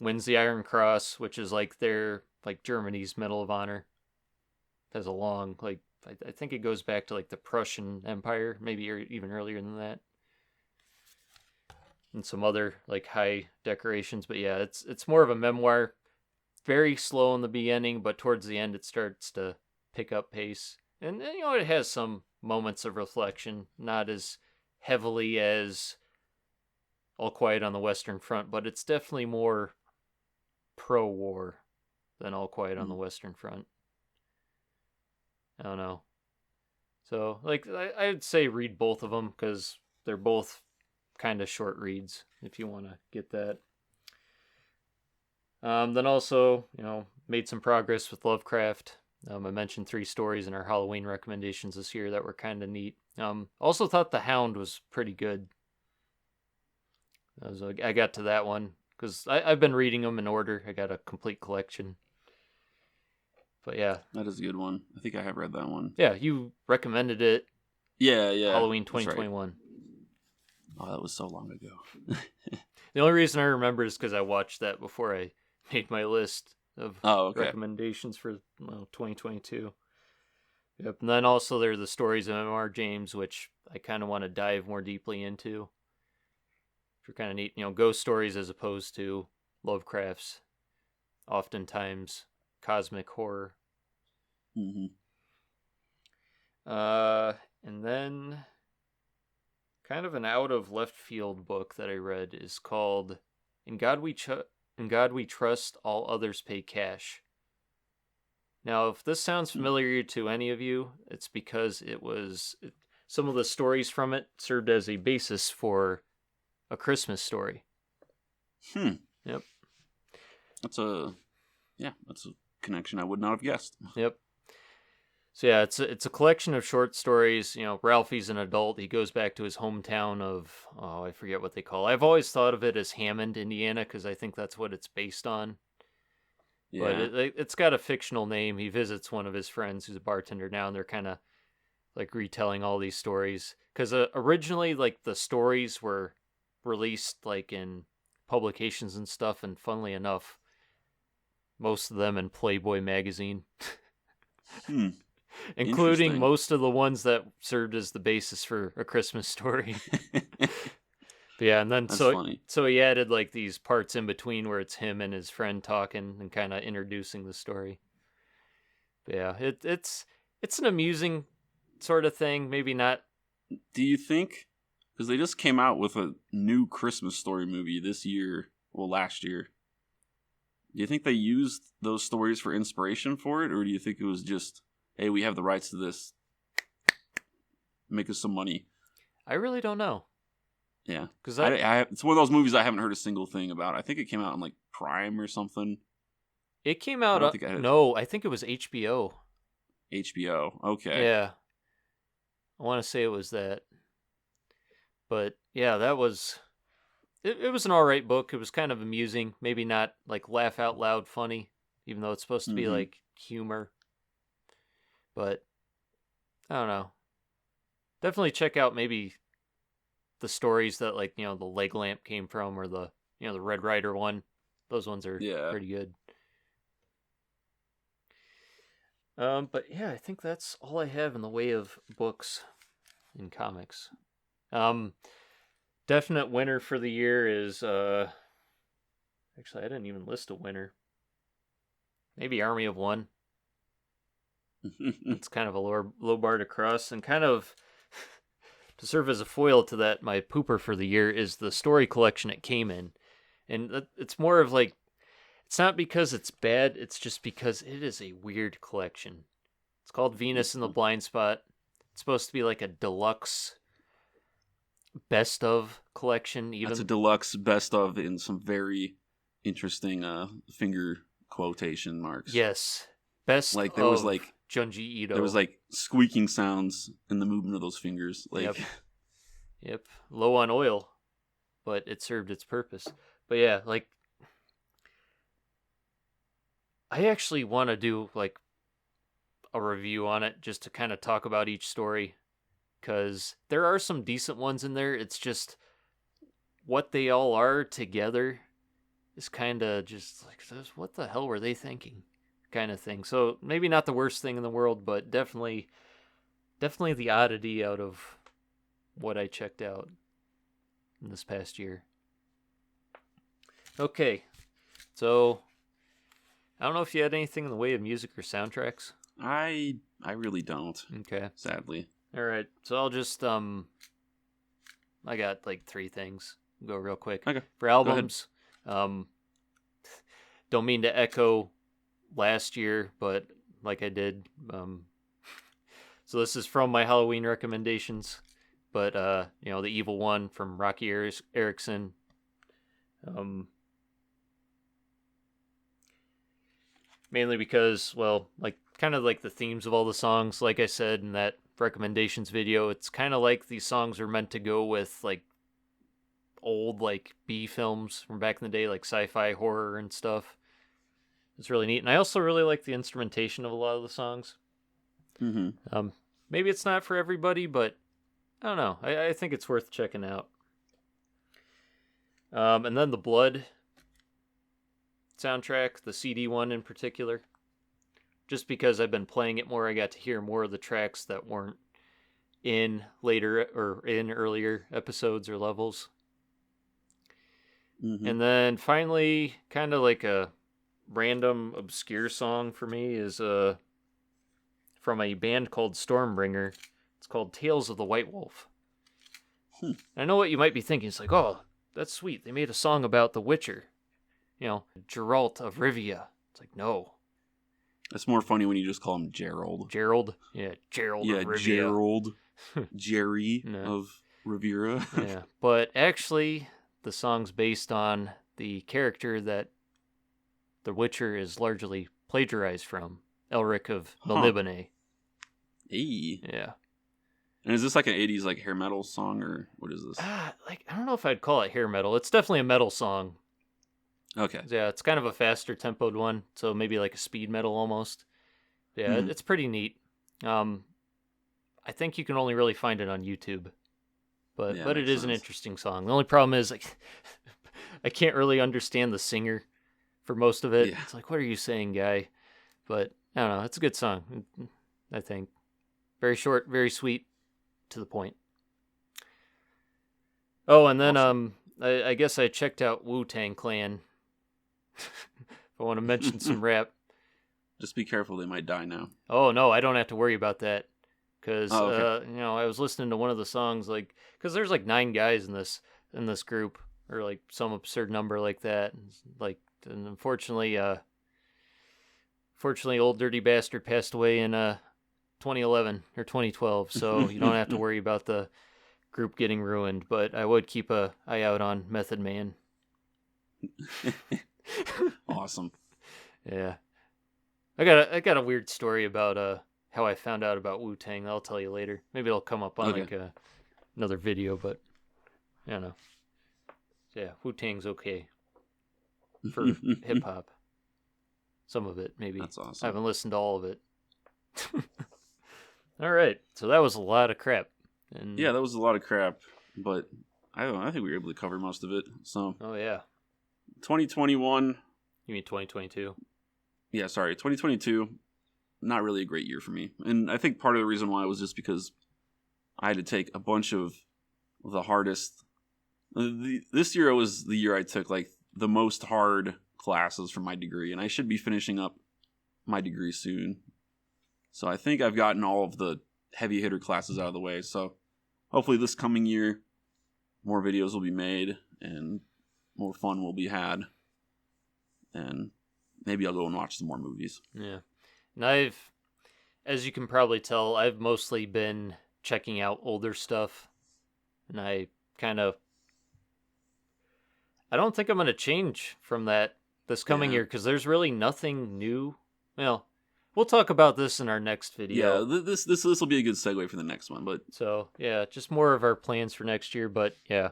Wins the Iron Cross, which is like Germany's Medal of Honor. Has a long, like, I think it goes back to like the Prussian Empire, maybe even earlier than that. And some other like high decorations, but yeah, it's more of a memoir. Very slow in the beginning, but towards the end it starts to pick up pace. And you know, it has some moments of reflection, not as heavily as All Quiet on the Western Front, but it's definitely more pro-war than All Quiet on the Western Front. I don't know. So, like, I would say read both of them because they're both kind of short reads if you want to get that. Then also, you know, made some progress with Lovecraft. I mentioned 3 stories in our Halloween recommendations this year that were kind of neat. Also thought The Hound was pretty good. I got to that one because I've been reading them in order. I got a complete collection. But yeah. That is a good one. I think I have read that one. Yeah, you recommended it. Yeah. Halloween 2021. Right. Oh, that was so long ago. The only reason I remember is because I watched that before I made my list of recommendations for 2022. Yep. And then also there are the stories of M.R. James, which I kind of want to dive more deeply into. For kind of neat, you know, ghost stories as opposed to Lovecraft's oftentimes cosmic horror. Mm-hmm. And then kind of an out of left field book that I read is called In God We Trust, All Others Pay Cash. Now, if this sounds familiar to any of you, it's because some of the stories from it served as a basis for A Christmas Story. Yep. That's a connection I would not have guessed. Yep. So yeah, it's a collection of short stories. You know, Ralphie's an adult. He goes back to his hometown of, I forget what they call it. I've always thought of it as Hammond, Indiana, because I think that's what it's based on. Yeah. But it's got a fictional name. He visits one of his friends who's a bartender now, and they're kind of like retelling all these stories. Because originally, like, the stories were released like in publications and stuff, and funnily enough, most of them in Playboy magazine. Including most of the ones that served as the basis for A Christmas Story. But yeah, and then That's funny. so he added like these parts in between where it's him and his friend talking and kind of introducing the story. But yeah, it's an amusing sort of thing. Maybe not. Do you think, because they just came out with a new Christmas Story movie this year, well, last year, do you think they used those stories for inspiration for it, or do you think it was just, hey, we have the rights to this, make us some money? I really don't know. Yeah, Because it's one of those movies I haven't heard a single thing about. I think it came out on like Prime or something. it came I out. don't think I had No, I think it was HBO. HBO. Okay. Yeah, I want to say it was that. But yeah, that was it was an all right book. It was kind of amusing. Maybe not like laugh out loud funny, even though it's supposed to be Mm-hmm. like humor. But I don't know. Definitely check out maybe the stories that like the leg lamp came from, or the Red Rider one. Those ones are Yeah. pretty good. But yeah, I think that's all I have in the way of books and comics. Um, Definite winner for the year is actually I didn't even list a winner. Maybe Army of One. It's kind of a low bar to cross, and kind of to serve as a foil to that, my pooper for the year is the story collection it came in. And it's more of like, it's not because it's bad, it's just because it is a weird collection. It's called Venus in the Blind Spot. It's supposed to be like a deluxe best of collection, even. That's a deluxe best of in some very interesting finger quotation marks. Yes. Best Like there of was like Junji Ito. there was like squeaking sounds in the movement of those fingers. Like Yep. Low on oil, but it served its purpose. But yeah, like I actually want to do like a review on it just to kind of talk about each story, because there are some decent ones in there. It's just what they all are together is kind of just like, what the hell were they thinking, kind of thing. So maybe not the worst thing in the world, but definitely the oddity out of what I checked out in this past year. Okay, so I don't know if you had anything in the way of music or soundtracks. I really don't. Okay. Sadly. All right. So I'll just I got like 3 things. Go real quick. Okay. For albums, don't mean to echo last year, but like I did. So this is from my Halloween recommendations, but the Evil One from Rocky Erickson. Mainly because, well, like kind of like the themes of all the songs, like I said in that recommendations video, it's kind of like these songs are meant to go with like old like B films from back in the day, like sci-fi horror and stuff. It's really neat, and I also really like the instrumentation of a lot of the songs. Mm-hmm. Maybe it's not for everybody, but I don't know. I think it's worth checking out. And then the Blood soundtrack, the CD one in particular. Just because I've been playing it more, I got to hear more of the tracks that weren't in later or in earlier episodes or levels. Mm-hmm. And then finally, kind of like a random obscure song for me is from a band called Stormbringer. It's called Tales of the White Wolf. I know what you might be thinking. It's like, oh, that's sweet. They made a song about The Witcher. Geralt of Rivia. It's like, no. That's more funny when you just call him Gerald. Gerald? Yeah, Gerald of Rivia. Gerald. Jerry No. of Rivera. Yeah, but actually, the song's based on the character that The Witcher is largely plagiarized from, Elric of Melniboné. Hey. Yeah. And is this like an 80s like hair metal song, or what is this? Like, I don't know if I'd call it hair metal. It's definitely a metal song. Okay. Yeah, it's kind of a faster tempoed one, so maybe like a speed metal almost. Yeah, It's pretty neat. I think you can only really find it on YouTube, but it is an interesting song. The only problem is like I can't really understand the singer for most of it. Yeah. It's like, what are you saying, guy? But I don't know. It's a good song, I think. Very short, very sweet, to the point. Oh, and then Awesome. I guess I checked out Wu-Tang Clan. If I want to mention some rap. Just be careful; they might die now. Oh no, I don't have to worry about that. Cause Oh, okay. I was listening to one of the songs, like, cause there's like 9 guys in this group, or like some absurd number like that. Like, and fortunately, old dirty bastard passed away in 2011 or 2012, so you don't have to worry about the group getting ruined. But I would keep a eye out on Method Man. Awesome. Yeah, I got a weird story about how I found out about Wu Tang. I'll tell you later. Maybe it'll come up on Okay. like another video, but I don't know. Yeah, Wu Tang's okay for hip hop. Some of it, maybe. That's I awesome. haven't listened to all of it. All right, so that was a lot of crap. And Yeah, that was a lot of crap, but I don't know. I think we were able to cover most of it. So oh yeah, 2021. you mean 2022? Yeah, sorry, 2022. Not really a great year for me, and I think part of the reason why was just because I had to take a bunch of the hardest. This year was the year I took like the most hard classes for my degree, and I should be finishing up my degree soon. So I think I've gotten all of the heavy hitter classes out of the way. So hopefully this coming year, more videos will be made and more fun will be had, and maybe I'll go and watch some more movies. Yeah, and as you can probably tell, I've mostly been checking out older stuff, and I don't think I'm going to change from that this coming Yeah, year because there's really nothing new. Well, we'll talk about this in our next yeah. video. This will be a good segue for the next one. But So, yeah, just more of our plans for next year. But, yeah.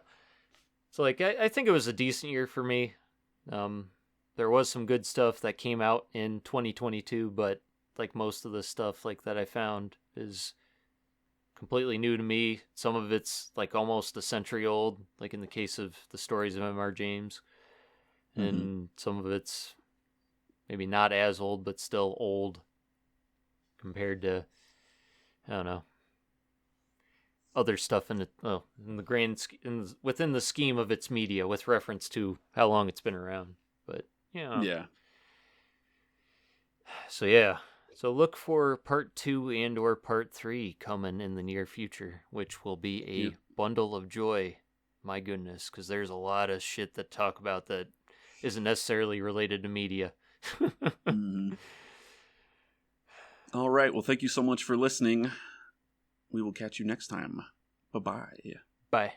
So, like, I think it was a decent year for me. Um, there was some good stuff that came out in 2022, but, like, most of the stuff, like, that I found is completely new to me. Some of it's, like, almost a century old, like in the case of the stories of M.R. James. mhm. And some of it's maybe not as old, but still old compared to, I don't know, other stuff in the in the within the scheme of its media with reference to how long it's been around. But yeah, Yeah, so yeah, so look for part 2 and or part 3 coming in the near future, which will be yeah. a bundle of joy. My goodness, because there's a lot of shit that talk about that isn't necessarily related to media. Mhm. All right. Well, thank you so much for listening. We will catch you next time. Bye bye. Bye.